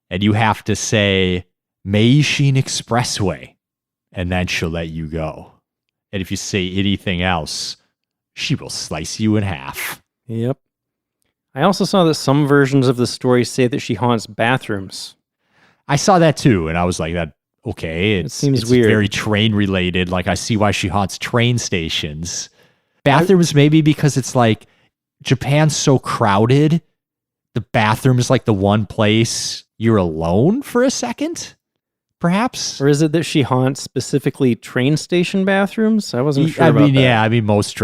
And you have to say, Meishin Expressway. And then she'll let you go. And if you say anything else, she will slice you in half. Yep. I also saw that some versions of the story say that she haunts bathrooms. I saw that too, and I was like, "That okay?" It seems it's weird. Very train related. Like I see why she haunts train stations. Bathrooms, maybe because it's like Japan's so crowded. The bathroom is like the one place you're alone for a second, perhaps. Or is it that she haunts specifically train station bathrooms? I wasn't sure about that. Yeah. I mean, most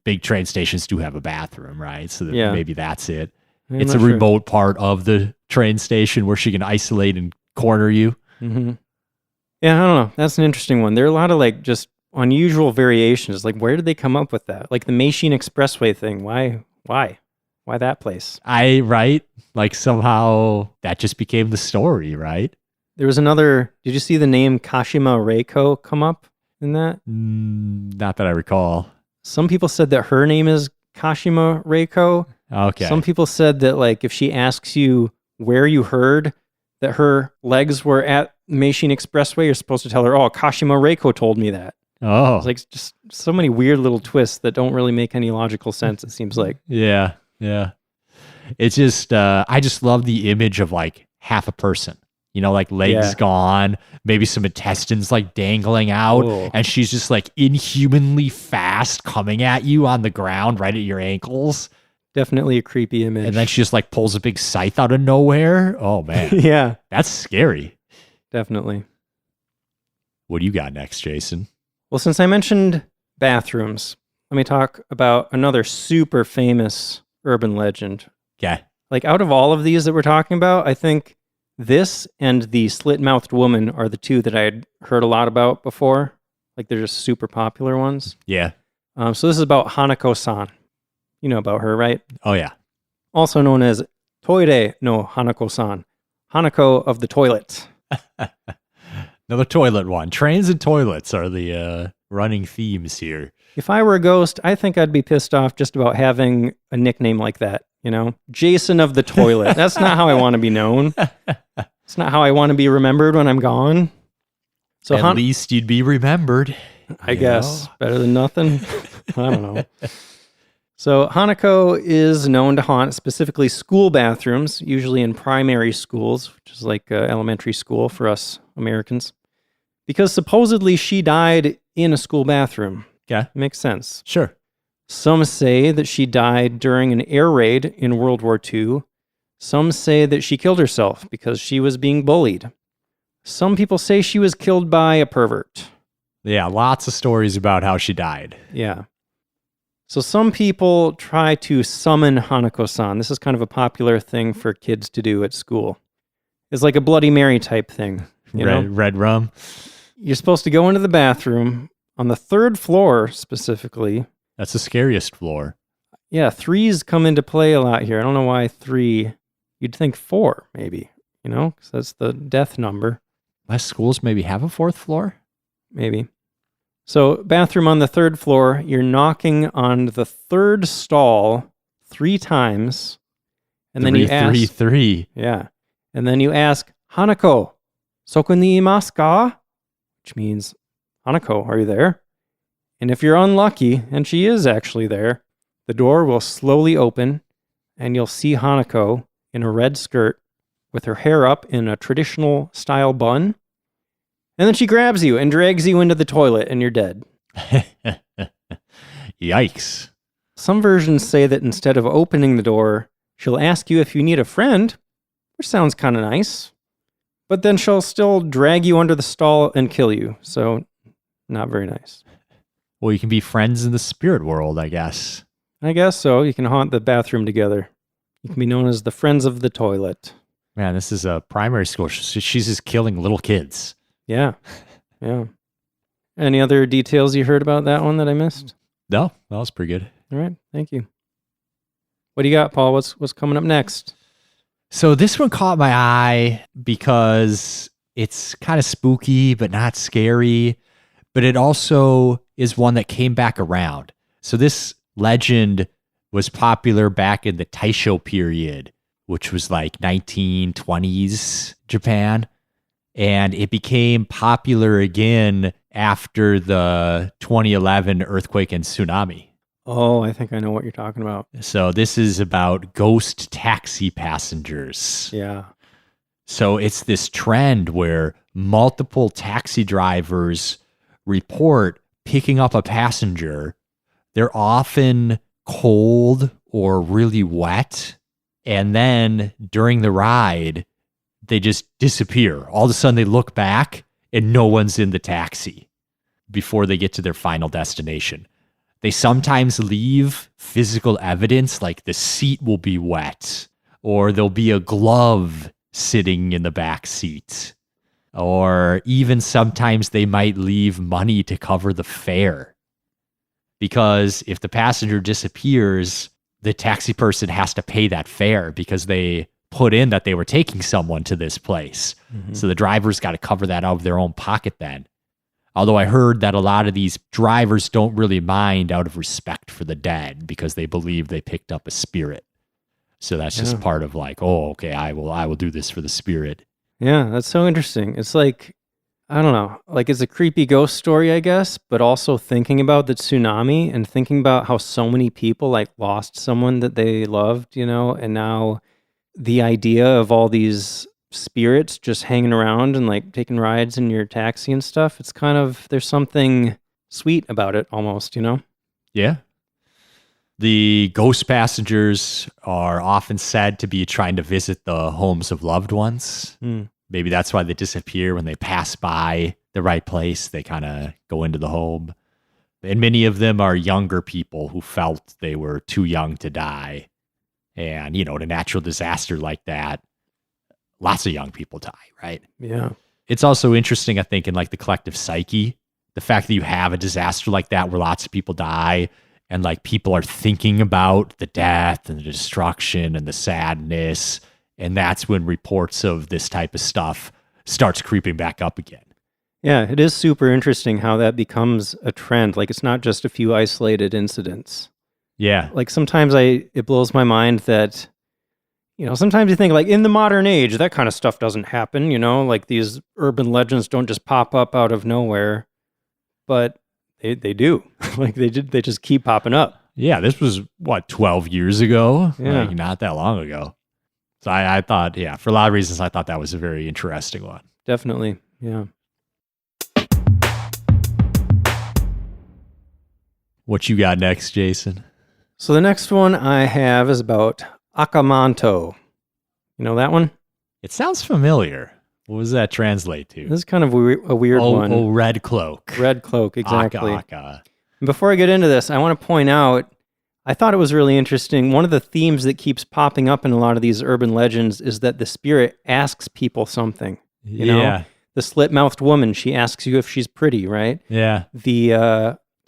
big train stations do have a bathroom, right? So Yeah. maybe that's it. I'm It's not a sure. remote part of the train station where she can isolate and corner you. Mm-hmm. Yeah, I don't know. That's an interesting one. There are a lot of like just unusual variations. Like, where did they come up with that? Like the Meishin Expressway thing. Why that place? Right? Like somehow that just became the story, right? There was another. Did you see the name Kashima Reiko come up in that? Not that I recall. Some people said that her name is Kashima Reiko. Okay. Some people said that like if she asks you where you heard that her legs were at Meishin Expressway, you're supposed to tell her, "Oh, Kashima Reiko told me that." Oh. It's like just so many weird little twists that don't really make any logical sense. It seems like. Yeah. It's just I just love the image of like half a person. You know, like legs Yeah. gone, maybe some intestines like dangling out, Whoa. and she's just like inhumanly fast coming at you on the ground right at your ankles. Definitely a creepy image. And then she just like pulls a big scythe out of nowhere. Oh man, yeah, that's scary. definitely. What do you got next, Jason? Well, since I mentioned bathrooms, let me talk about another super famous urban legend. Okay. Like out of all of these that we're talking about, I think this and the Slit-Mouthed woman are the two that I had heard a lot about before. Like they're just super popular ones. Yeah. So this is about Hanako-san. You know about her, right? Oh yeah. Also known as Toire no Hanako-san. Hanako of the toilet. Another toilet one. Trains and toilets are the running themes here. If I were a ghost, I think I'd be pissed off just about having a nickname like that, you know? Jason of the toilet. That's not how I want to be known. It's not how I want to be remembered when I'm gone. So At least you'd be remembered. I guess. Better than nothing. I don't know. So Hanako is known to haunt specifically school bathrooms, usually in primary schools, which is like elementary school for us Americans, because supposedly she died in a school bathroom. Okay. Makes sense. Sure. Some say that she died during an air raid in World War II. Some say that she killed herself because she was being bullied. Some people say she was killed by a pervert. Yeah, lots of stories about how she died. Yeah. So some people try to summon Hanako-san. This is kind of a popular thing for kids to do at school. It's like a Bloody Mary type thing. You know? Red rum. You're supposed to go into the bathroom on the 3rd floor specifically. That's the scariest floor. Yeah, 3s come into play a lot here. I don't know why 3. You'd think 4, maybe, you know, because that's the death number. Less schools maybe have a 4th floor? Maybe. So, bathroom on the 3rd floor, you're knocking on the 3rd stall 3 times. And then you ask... 3. Yeah. And then you ask, Hanako, soku ni imasu ka? Which means, Hanako, are you there? And if you're unlucky, and she is actually there, the door will slowly open, and you'll see Hanako in a red skirt with her hair up in a traditional style bun. And then she grabs you and drags you into the toilet, and you're dead. Yikes. Some versions say that instead of opening the door, she'll ask you if you need a friend, which sounds kind of nice. But then she'll still drag you under the stall and kill you, so not very nice. Well, you can be friends in the spirit world, I guess. I guess so. You can haunt the bathroom together. You can be known as the Friends of the Toilet. Man, this is a primary school. She's just killing little kids. Yeah. Yeah. Any other details you heard about that one that I missed? No, that was pretty good. All right. Thank you. What do you got, Paul? What's coming up next? So this one caught my eye because it's kind of spooky, but not scary. But it also is one that came back around. So this legend was popular back in the Taisho period, which was like 1920s Japan. And it became popular again after the 2011 earthquake and tsunami. Oh, I think I know what you're talking about. So this is about ghost taxi passengers. Yeah. So it's this trend where multiple taxi drivers report picking up a passenger. They're often cold or really wet. And then during the ride, they just disappear. All of a sudden they look back and no one's in the taxi before they get to their final destination. They sometimes leave physical evidence, like the seat will be wet, or there'll be a glove sitting in the back seat, or even sometimes they might leave money to cover the fare. Because if the passenger disappears, the taxi person has to pay that fare because they put in that they were taking someone to this place. Mm-hmm. So the driver's got to cover that out of their own pocket then. Although I heard that a lot of these drivers don't really mind out of respect for the dead because they believe they picked up a spirit. So that's just part of like, oh, okay, I will do this for the spirit. Yeah, that's so interesting. It's like, I don't know, like it's a creepy ghost story, I guess, but also thinking about the tsunami and thinking about how so many people like lost someone that they loved, you know, and now the idea of all these spirits just hanging around and like taking rides in your taxi and stuff. It's kind of, there's something sweet about it almost, you know? Yeah. The ghost passengers are often said to be trying to visit the homes of loved ones. Maybe that's why they disappear when they pass by the right place. They kind of go into the home. And many of them are younger people who felt they were too young to die. And, you know, in a natural disaster like that, lots of young people die, right? Yeah. It's also interesting, I think, in like the collective psyche, the fact that you have a disaster like that where lots of people die and like people are thinking about the death and the destruction and the sadness. And that's when reports of this type of stuff starts creeping back up again. Yeah, it is super interesting how that becomes a trend. Like it's not just a few isolated incidents. Yeah. Like sometimes it blows my mind that, you know, sometimes you think like in the modern age, that kind of stuff doesn't happen, you know, like these urban legends don't just pop up out of nowhere, but they do. Like they just keep popping up. Yeah. This was 12 years ago? Yeah. Like not that long ago. So I thought, yeah, for a lot of reasons, I thought that was a very interesting one. Definitely. Yeah. What you got next, Jason? So the next one I have is about Akamanto. You know that one? It sounds familiar. What does that translate to? This is kind of a weird one. Oh, red cloak. Red cloak, exactly. Aka. Before I get into this, I want to point out, I thought it was really interesting. One of the themes that keeps popping up in a lot of these urban legends is that the spirit asks people something. You know? The slit-mouthed woman, she asks you if she's pretty, right? Yeah. The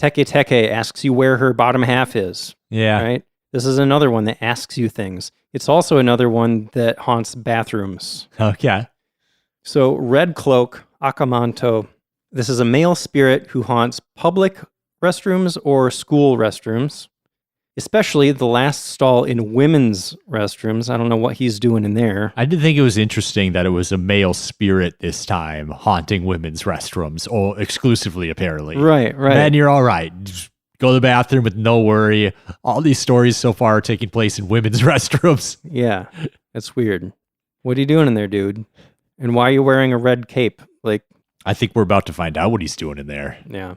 Teke Teke asks you where her bottom half is. Yeah. Right? This is another one that asks you things. It's also another one that haunts bathrooms. Okay. So, Red Cloak, Akamanto, this is a male spirit who haunts public restrooms or school restrooms, especially the last stall in women's restrooms. I don't know what he's doing in there. I did think it was interesting that it was a male spirit this time haunting women's restrooms, or exclusively, apparently. Right. Then you're all right. Just go to the bathroom with no worry. All these stories so far are taking place in women's restrooms. Yeah, that's weird. What are you doing in there, dude? And why are you wearing a red cape? Like, I think we're about to find out what he's doing in there. yeah.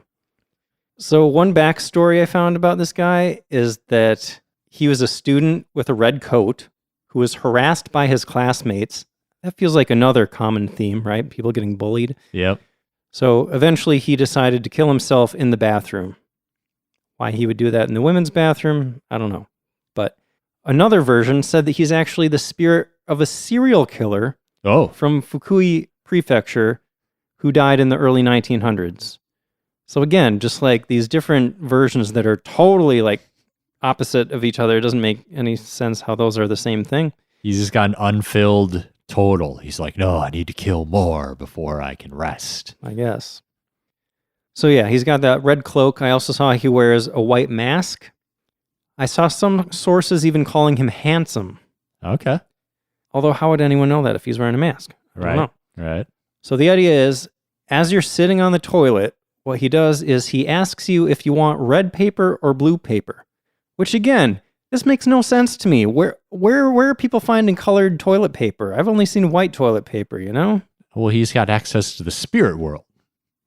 So one backstory I found about this guy is that he was a student with a red coat who was harassed by his classmates. That feels like another common theme, right? People getting bullied. Yep. So eventually he decided to kill himself in the bathroom. Why he would do that in the women's bathroom, I don't know. But another version said that he's actually the spirit of a serial killer Oh. from Fukui Prefecture who died in the early 1900s. So again, just like these different versions that are totally like opposite of each other, it doesn't make any sense how those are the same thing. He's just got an unfilled total. He's like, no, I need to kill more before I can rest. I guess. So yeah, he's got that red cloak. I also saw he wears a white mask. I saw some sources even calling him handsome. Okay. Although how would anyone know that if he's wearing a mask? I don't know. Right. So the idea is, as you're sitting on the toilet, what he does is he asks you if you want red paper or blue paper, which again, this makes no sense to me. Where are people finding colored toilet paper? I've only seen white toilet paper, you know? Well, he's got access to the spirit world.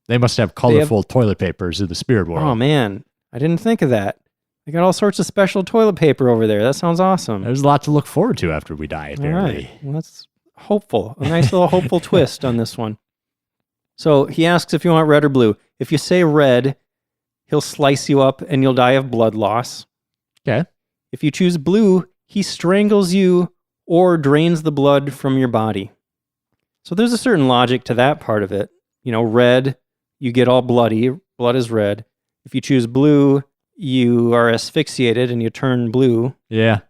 They must have colorful toilet papers in the spirit world. Oh man, I didn't think of that. They got all sorts of special toilet paper over there. That sounds awesome. There's a lot to look forward to after we die, All apparently. right. Well, that's hopeful. A nice little hopeful twist on this one. So he asks if you want red or blue. If you say red, he'll slice you up and you'll die of blood loss. Okay. If you choose blue, he strangles you or drains the blood from your body. So there's a certain logic to that part of it. You know, red, you get all bloody. Blood is red. If you choose blue, you are asphyxiated and you turn blue. Yeah,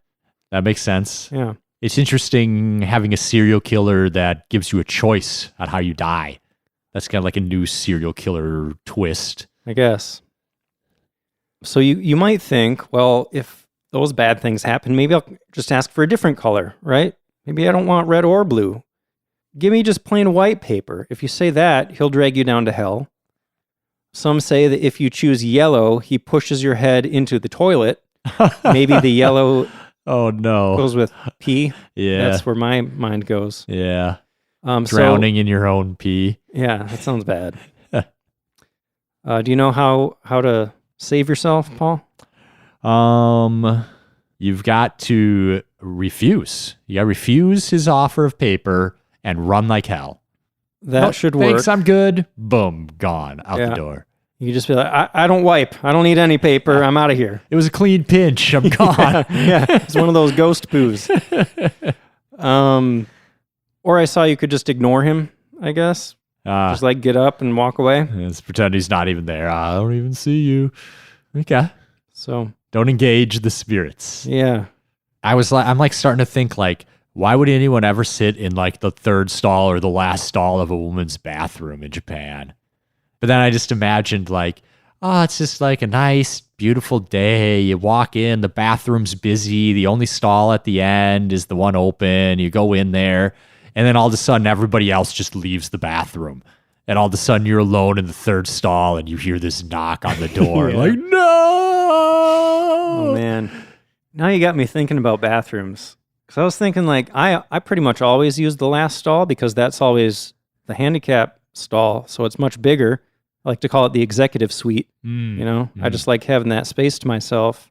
that makes sense. Yeah. It's interesting having a serial killer that gives you a choice on how you die. That's kind of like a new serial killer twist. I guess. So you might think, well, if those bad things happen, maybe I'll just ask for a different color, right? Maybe I don't want red or blue. Give me just plain white paper. If you say that, he'll drag you down to hell. Some say that if you choose yellow, he pushes your head into the toilet. Maybe the yellow Oh, no. goes with pee. Yeah. That's where my mind goes. Yeah. So- Drowning in your own pee. yeah, that sounds bad. Do you know how to save yourself, Paul? You've got to refuse. You got to refuse his offer of paper and run like hell. That Nope, should work. Thanks, I'm good. Boom, gone out Yeah. the door. You can just be like, I don't wipe. I don't need any paper. I'm out of here. It was a clean pinch. I'm gone. Yeah, it's one of those ghost poos. Or I saw you could just ignore him, I guess. Just like get up and walk away. Let's pretend he's not even there. I don't even see you. Okay. So, Don't engage the spirits. yeah. I'm like starting to think like, why would anyone ever sit in like the third stall or the last stall of a woman's bathroom in Japan? But then I just imagined like, oh, it's just like a nice, beautiful day. You walk in, the bathroom's busy. The only stall at the end is the one open. You go in there, and then all of a sudden everybody else just leaves the bathroom. And all of a sudden you're alone in the third stall and you hear this knock on the door. Yeah. Like, no! Oh, man. Now you got me thinking about bathrooms. Because I was thinking, like, I pretty much always use the last stall because that's always the handicap stall. So it's much bigger. I like to call it the executive suite. I just like having that space to myself.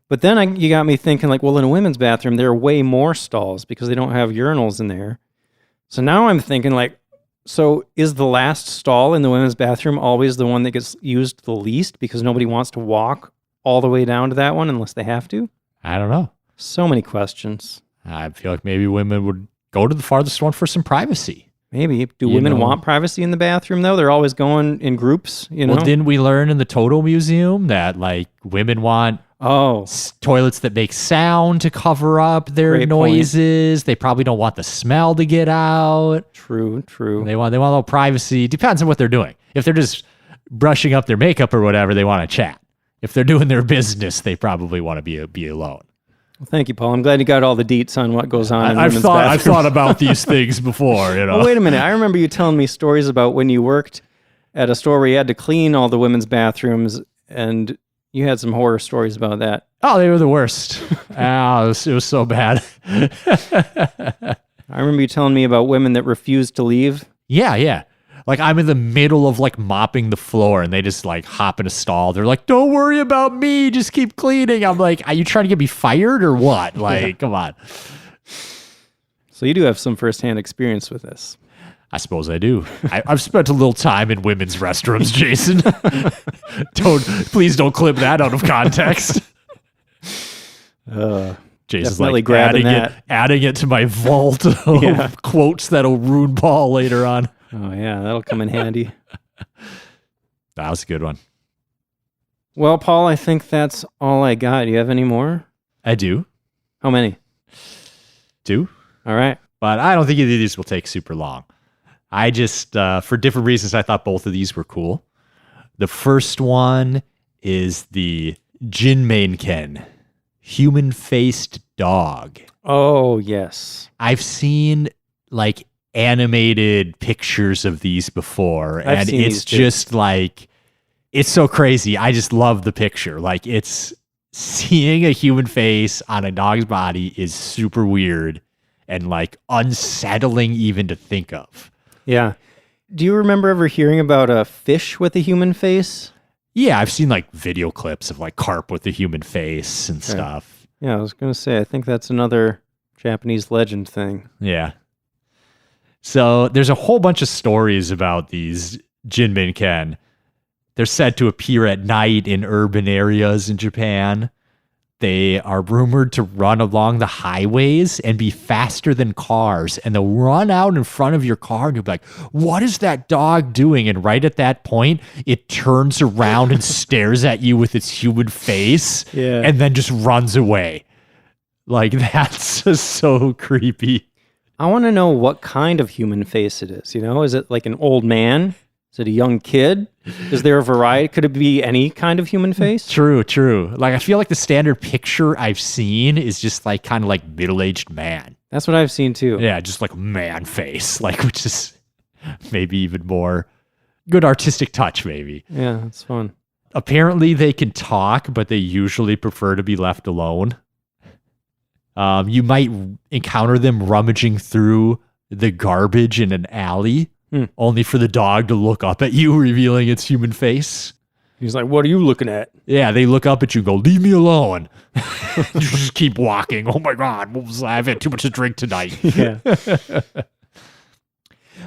But then you got me thinking like, well, in a women's bathroom, there are way more stalls because they don't have urinals in there. So now I'm thinking like, so is the last stall in the women's bathroom always the one that gets used the least because nobody wants to walk all the way down to that one unless they have to? I don't know. So many questions. I feel like maybe women would go to the farthest one for some privacy. Maybe. Do women want privacy in the bathroom, though? They're always going in groups, Well, didn't we learn in the Toto Museum that, like, women want toilets that make sound to cover up their noises? They probably don't want the smell to get out. True. They want a little privacy. Depends on what they're doing. If they're just brushing up their makeup or whatever, they want to chat. If they're doing their business, they probably want to be alone. Well, thank you, Paul. I'm glad you got all the deets on what goes on in women's bathrooms. I've thought about these things before, Well, wait a minute. I remember you telling me stories about when you worked at a store where you had to clean all the women's bathrooms, and you had some horror stories about that. Oh, they were the worst. It was so bad. I remember you telling me about women that refused to leave. Yeah. Like, I'm in the middle of, like, mopping the floor, and they just, like, hop in a stall. They're like, don't worry about me. Just keep cleaning. I'm like, are you trying to get me fired or what? Like, come on. So you do have some firsthand experience with this. I suppose I do. I've spent a little time in women's restrooms, Jason. Please don't clip that out of context. Jason's like adding it to my vault of quotes that'll ruin Paul later on. Oh, yeah, that'll come in handy. That was a good one. Well, Paul, I think that's all I got. Do you have any more? I do. How many? 2. All right. But I don't think either of these will take super long. I just, for different reasons, I thought both of these were cool. The first one is the Jinmenken, human-faced dog. Oh, yes. I've seen, like, animated pictures of these before, and it's just like, it's so crazy. I just love the picture. Like, it's seeing a human face on a dog's body is super weird and like unsettling even to think of. Yeah. Do you remember ever hearing about a fish with a human face? Yeah, I've seen like video clips of like carp with a human face and stuff. Yeah, I was going to say, I think that's another Japanese legend thing. Yeah. So there's a whole bunch of stories about these Jinmenken. They're said to appear at night in urban areas in Japan. They are rumored to run along the highways and be faster than cars. And they'll run out in front of your car and you'll be like, what is that dog doing? And right at that point, it turns around and stares at you with its human face and then just runs away. Like, that's just so creepy. I want to know what kind of human face it is. You know, is it like an old man? Is it a young kid? Is there a variety? Could it be any kind of human face? True. Like, I feel like the standard picture I've seen is just like kind of like middle-aged man. That's what I've seen too. Yeah, just like man face, like, which is maybe even more good artistic touch, maybe. Yeah, that's fun. Apparently they can talk, but they usually prefer to be left alone. You might encounter them rummaging through the garbage in an alley, only for the dog to look up at you, revealing its human face. He's like, what are you looking at? Yeah, they look up at you and go, leave me alone. You just keep walking. Oh my God, I've had too much to drink tonight. Yeah.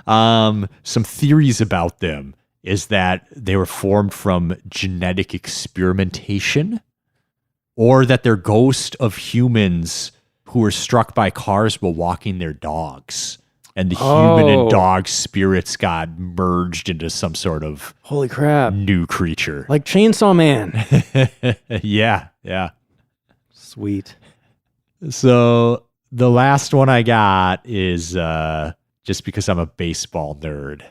Some theories about them is that they were formed from genetic experimentation, or that they're ghosts of humans who were struck by cars while walking their dogs. And the human and dog spirits got merged into some sort of holy crap new creature. Like Chainsaw Man. Yeah. Sweet. So the last one I got is just because I'm a baseball nerd.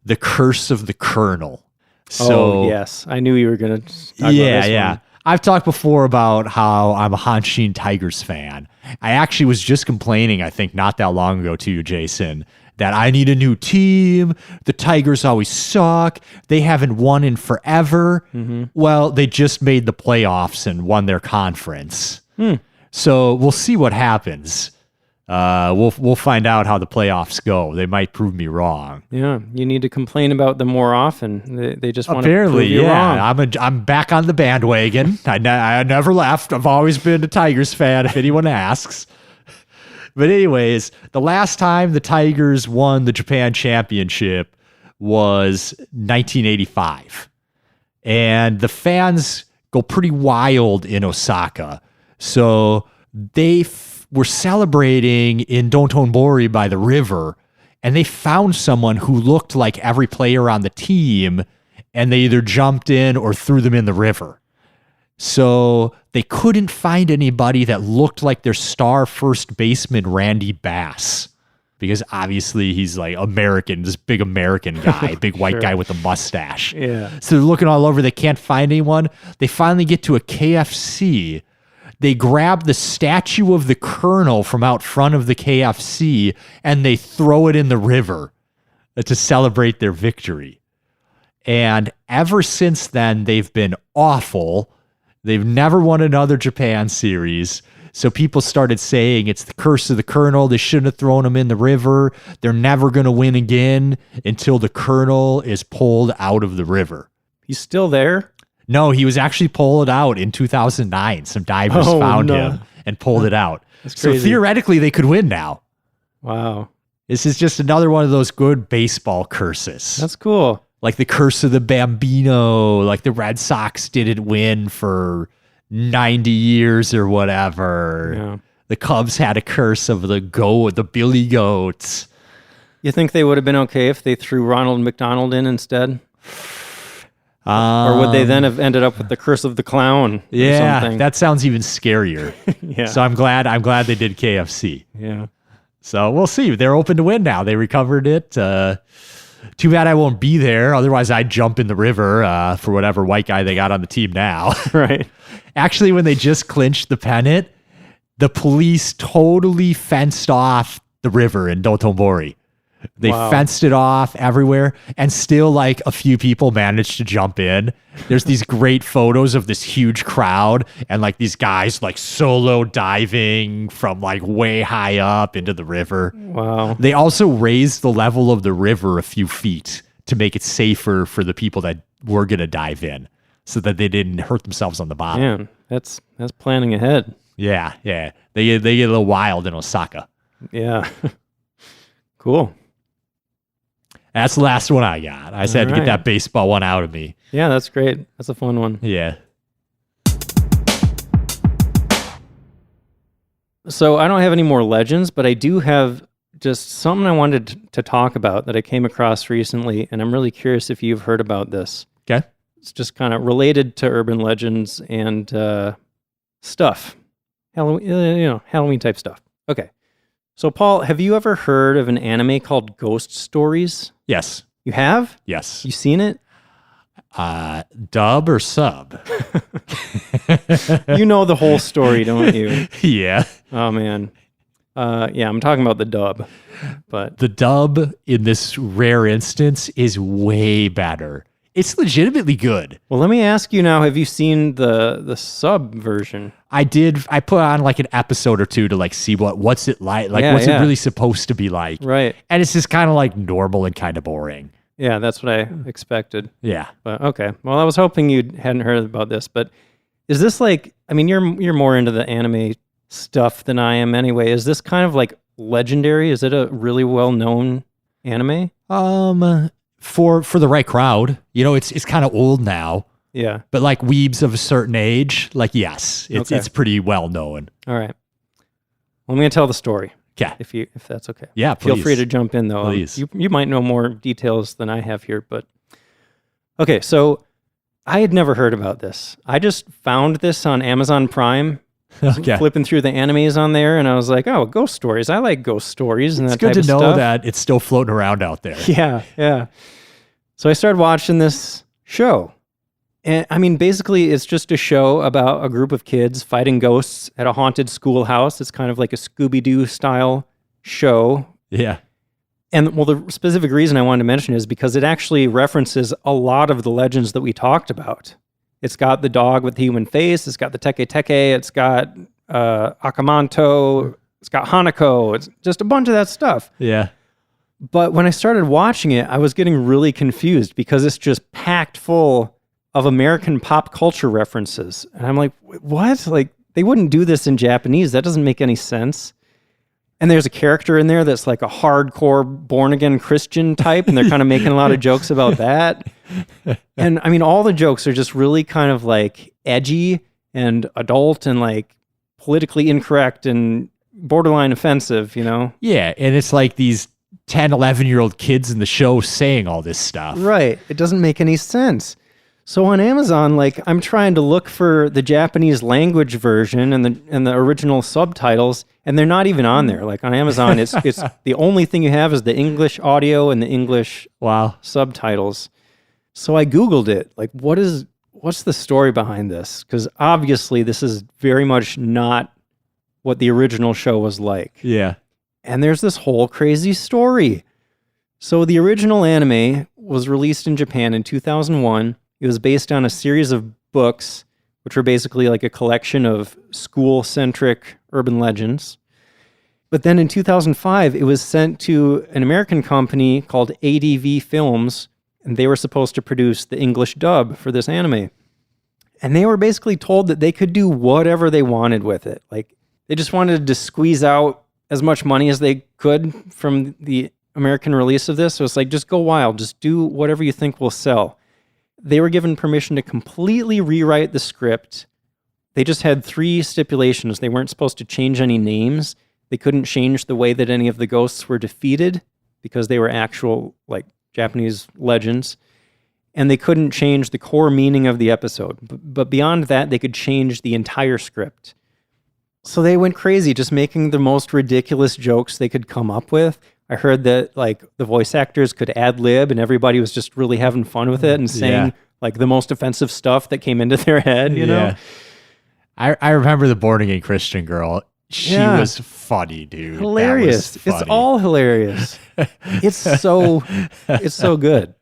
The Curse of the Colonel. So, yes. I knew you were going to talk about this one. I've talked before about how I'm a Hanshin Tigers fan. I actually was just complaining, I think, not that long ago to you, Jason, that I need a new team. The Tigers always suck. They haven't won in forever. Mm-hmm. Well, they just made the playoffs and won their conference. So we'll see what happens. We'll find out how the playoffs go. They might prove me wrong. Yeah, you need to complain about them more often. They just want to Apparently, prove you wrong. I'm back on the bandwagon. I never left. I've always been a Tigers fan, if anyone asks. But anyways, the last time the Tigers won the Japan Championship was 1985. And the fans go pretty wild in Osaka. So they were celebrating in Dotonbori by the river, and they found someone who looked like every player on the team, and they either jumped in or threw them in the river. So they couldn't find anybody that looked like their star first baseman, Randy Bass, because obviously he's like American, this big American guy, big white guy with a mustache. Yeah. So they're looking all over. They can't find anyone. They finally get to a KFC. They grab the statue of the Colonel from out front of the KFC and they throw it in the river to celebrate their victory. And ever since then, they've been awful. They've never won another Japan series. So people started saying it's the curse of the Colonel. They shouldn't have thrown him in the river. They're never going to win again until the Colonel is pulled out of the river. He's still there? No, he was actually pulled out in 2009. Some divers found him and pulled it out. So theoretically, they could win now. Wow. This is just another one of those good baseball curses. That's cool. Like the curse of the Bambino, like the Red Sox didn't win for 90 years or whatever. Yeah. The Cubs had a curse of the Billy Goats. You think they would have been okay if they threw Ronald McDonald in instead? Or would they then have ended up with the curse of the clown? Yeah, or something? that sounds even scarier. Yeah. So I'm glad they did KFC. Yeah. So we'll see. They're open to win now. They recovered it. Too bad I won't be there. Otherwise, I'd jump in the river for whatever white guy they got on the team now. Right. Actually, when they just clinched the pennant, the police totally fenced off the river in Dotonbori. They fenced it off everywhere, and still like a few people managed to jump in. There's these great photos of this huge crowd and like these guys like solo diving from like way high up into the river. Wow. They also raised the level of the river a few feet to make it safer for the people that were going to dive in so that they didn't hurt themselves on the bottom. Man, that's planning ahead. Yeah. They get a little wild in Osaka. Yeah. Cool. That's the last one I got. I just had to get that baseball one out of me. Yeah, that's great. That's a fun one. Yeah. So I don't have any more legends, but I do have just something I wanted to talk about that I came across recently, and I'm really curious if you've heard about this. Okay. It's just kind of related to urban legends and stuff. Halloween type stuff. Okay. So, Paul, have you ever heard of an anime called Ghost Stories? Yes. You have? Yes. You seen it? Dub or sub? You know the whole story, don't you? Yeah. Oh, man. Yeah, I'm talking about the dub. But the dub in this rare instance is way better. It's legitimately good. Well, let me ask you now, have you seen the sub version? I did. I put on like an episode or two to like see what's it like? Like, what's it really supposed to be like? Right. And it's just kind of like normal and kind of boring. Yeah, that's what I expected. Yeah. But okay. Well, I was hoping you hadn't heard about this, but is this like, I mean, you're more into the anime stuff than I am anyway. Is this kind of like legendary? Is it a really well-known anime? For the right crowd, it's kind of old now. Yeah. But like weebs of a certain age, like yes, it's pretty well known. All right. Well, I'm going to tell the story. Okay. If that's okay. Yeah, please. Feel free to jump in though. Please. You might know more details than I have here, but okay. So I had never heard about this. I just found this on Amazon Prime. Okay. Flipping through the animes on there, and I was like, "Oh, ghost stories! I like ghost stories." And it's that good type to of know stuff. that it's still floating around out there. Yeah. So I started watching this show, and I mean, basically, it's just a show about a group of kids fighting ghosts at a haunted schoolhouse. It's kind of like a Scooby-Doo style show. Yeah. And well, the specific reason I wanted to mention is because it actually references a lot of the legends that we talked about. It's got the dog with the human face. It's got the Teke Teke. It's got Akamanto. it's got Hanako. It's just a bunch of that stuff. Yeah. But when I started watching it, I was getting really confused because it's just packed full of American pop culture references. And I'm like, what? Like, they wouldn't do this in Japanese. That doesn't make any sense. And there's a character in there that's like a hardcore born-again Christian type, and they're kind of making a lot of jokes about that. And I mean, all the jokes are just really kind of like edgy and adult and like politically incorrect and borderline offensive, you know? Yeah, and it's like these 10, 11-year-old kids in the show saying all this stuff. Right. It doesn't make any sense. So on Amazon, like, I'm trying to look for the Japanese language version and the original subtitles, and they're not even on there. Like on Amazon, it's the only thing you have is the English audio and the English subtitles. So I Googled it. Like, what's the story behind this? Because obviously this is very much not what the original show was like. Yeah. And there's this whole crazy story. So the original anime was released in Japan in 2001. It was based on a series of books, which were basically like a collection of school-centric urban legends. But then in 2005, it was sent to an American company called ADV Films, and they were supposed to produce the English dub for this anime. And they were basically told that they could do whatever they wanted with it. Like, they just wanted to squeeze out as much money as they could from the American release of this. So it's like, just go wild. Just do whatever you think will sell. They were given permission to completely rewrite the script. They just had 3 stipulations. They weren't supposed to change any names. They couldn't change the way that any of the ghosts were defeated because they were actual, like, Japanese legends. And they couldn't change the core meaning of the episode. But beyond that, they could change the entire script. So they went crazy, just making the most ridiculous jokes they could come up with. I heard that like the voice actors could ad-lib and everybody was just really having fun with it and saying like the most offensive stuff that came into their head, you know? I remember the born-again Christian girl. She was funny, dude. Hilarious. It's all hilarious. It's so good.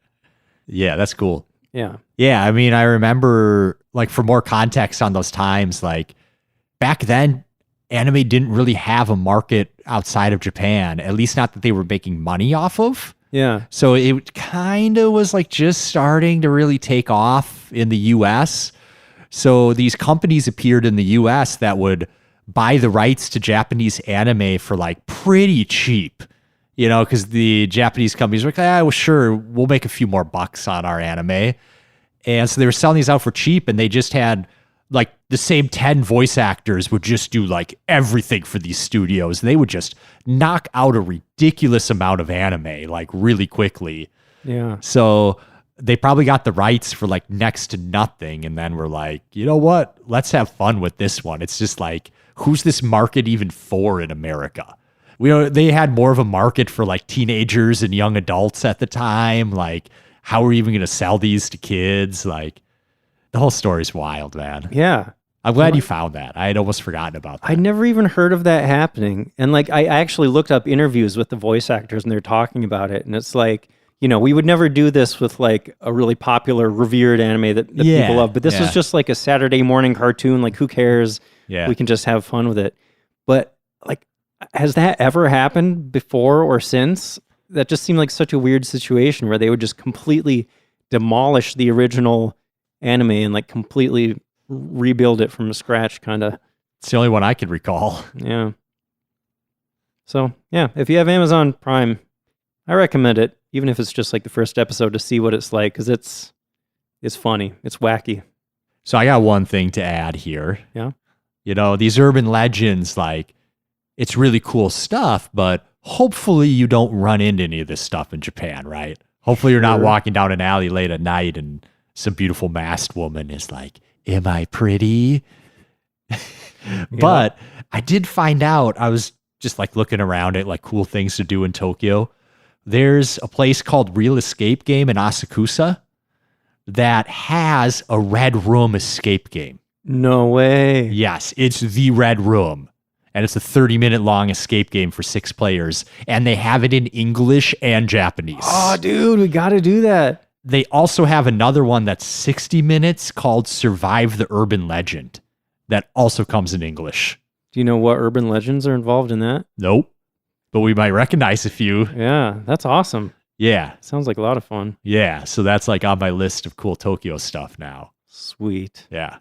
Yeah, that's cool. Yeah. Yeah, I mean, I remember, like, for more context on those times, like, back then, anime didn't really have a market outside of Japan, at least not that they were making money off of. Yeah. So it kind of was like just starting to really take off in the US. So these companies appeared in the US that would buy the rights to Japanese anime for like pretty cheap, you know, because the Japanese companies were like, well, sure, we'll make a few more bucks on our anime. And so they were selling these out for cheap, and they just had like the same 10 voice actors would just do like everything for these studios. And they would just knock out a ridiculous amount of anime like really quickly. Yeah. So they probably got the rights for like next to nothing. And then we're like, you know what? Let's have fun with this one. It's just like, who's this market even for in America? They had more of a market for like teenagers and young adults at the time. Like, how are we even going to sell these to kids? Like, the whole story's wild, man. Yeah. I'm glad you found that. I had almost forgotten about that. I never even heard of that happening. And like, I actually looked up interviews with the voice actors and they're talking about it. And it's like, you know, we would never do this with like a really popular, revered anime that people love. But this was just like a Saturday morning cartoon. Like, who cares? Yeah. We can just have fun with it. But like, has that ever happened before or since? That just seemed like such a weird situation where they would just completely demolish the original anime and like completely rebuild it from scratch, kind of. It's the only one I could recall. Yeah. So yeah, if you have Amazon Prime, I recommend it, even if it's just like the first episode, to see what it's like, because it's funny, it's wacky. So I got one thing to add here. Yeah. You know, these urban legends, like, it's really cool stuff, but hopefully you don't run into any of this stuff in Japan, right? Hopefully you're not walking down an alley late at night and some beautiful masked woman is like, am I pretty? But I did find out, I was just like looking around at like cool things to do in Tokyo. There's a place called Real Escape Game in Asakusa that has a Red Room escape game. No way. Yes, it's the Red Room. And it's a 30-minute long escape game for 6 players. And they have it in English and Japanese. Oh, dude, we got to do that. They also have another one that's 60 minutes called Survive the Urban Legend that also comes in English. Do you know what urban legends are involved in that? Nope. But we might recognize a few. Yeah, that's awesome. Yeah. Sounds like a lot of fun. Yeah. So that's like on my list of cool Tokyo stuff now. Sweet. Yeah.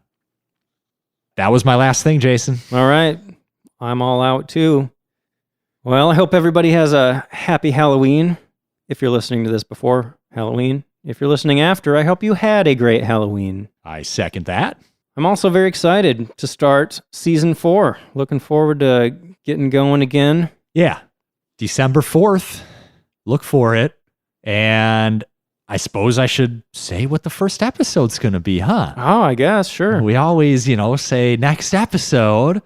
That was my last thing, Jason. All right. I'm all out too. Well, I hope everybody has a happy Halloween. If you're listening to this before Halloween. If you're listening after, I hope you had a great Halloween. I second that. I'm also very excited to start season 4. Looking forward to getting going again. Yeah. December 4th. Look for it. And I suppose I should say what the first episode's going to be, huh? Oh, I guess, sure. We always, say next episode.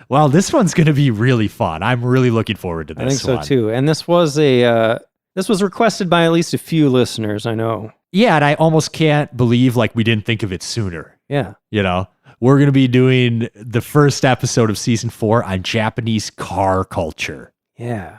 Well, this one's going to be really fun. I'm really looking forward to this one. I think so too. And this was this was requested by at least a few listeners, I know. Yeah, and I almost can't believe we didn't think of it sooner. Yeah. We're going to be doing the first episode of season 4 on Japanese car culture. Yeah.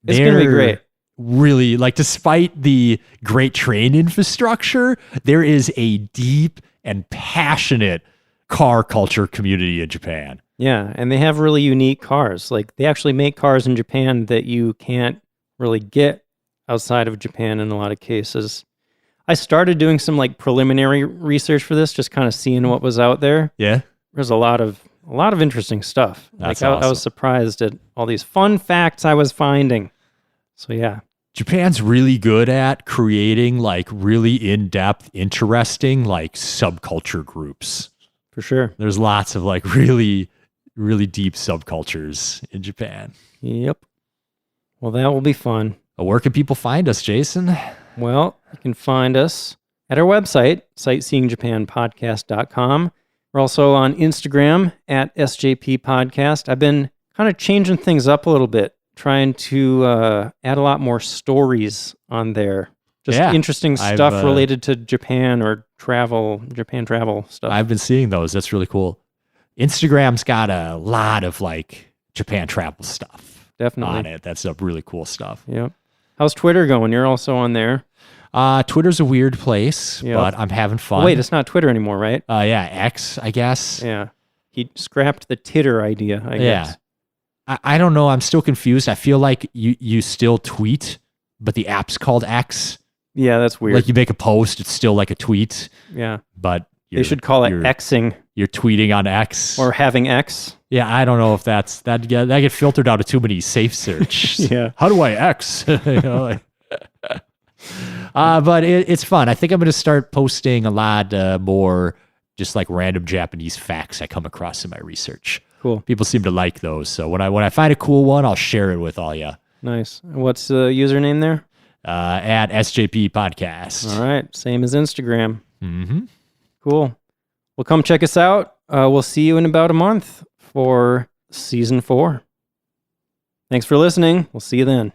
It's going to be great. Really, despite the great train infrastructure, there is a deep and passionate car culture community in Japan. Yeah, and they have really unique cars. They actually make cars in Japan that you can't really get outside of Japan in a lot of cases. I started doing some preliminary research for this, just kind of seeing what was out there. Yeah. There's a lot of interesting stuff. That's I awesome. was surprised at all these fun facts I was finding. So yeah. Japan's really good at creating really in-depth, interesting subculture groups. For sure. There's lots of really, really deep subcultures in Japan. Yep. Well, that will be fun. Where can people find us, Jason? Well, you can find us at our website, sightseeingjapanpodcast.com. We're also on Instagram at SJP Podcast. I've been kind of changing things up a little bit, trying to add a lot more stories on there. Just interesting stuff related to Japan or Japan travel stuff. I've been seeing those. That's really cool. Instagram's got a lot of Japan travel stuff. Definitely. On it. That's really cool stuff. Yep. How's Twitter going? You're also on there. Twitter's a weird place, but I'm having fun. Wait, it's not Twitter anymore, right? Yeah, X, I guess. Yeah. He scrapped the titter idea, I guess. I don't know. I'm still confused. I feel like you still tweet, but the app's called X. Yeah, that's weird. You make a post, it's still a tweet. Yeah. But they should call it Xing. You're tweeting on X. Or having X. Yeah, I don't know if that get filtered out of too many safe search. Yeah. How do I X? But it's fun. I think I'm going to start posting a lot more just random Japanese facts I come across in my research. Cool. People seem to like those. So when I find a cool one, I'll share it with all you. Nice. What's the username there? At SJP Podcast. All right. Same as Instagram. Mm-hmm. Cool. Well, come check us out. We'll see you in about a month for season 4. Thanks for listening. We'll see you then.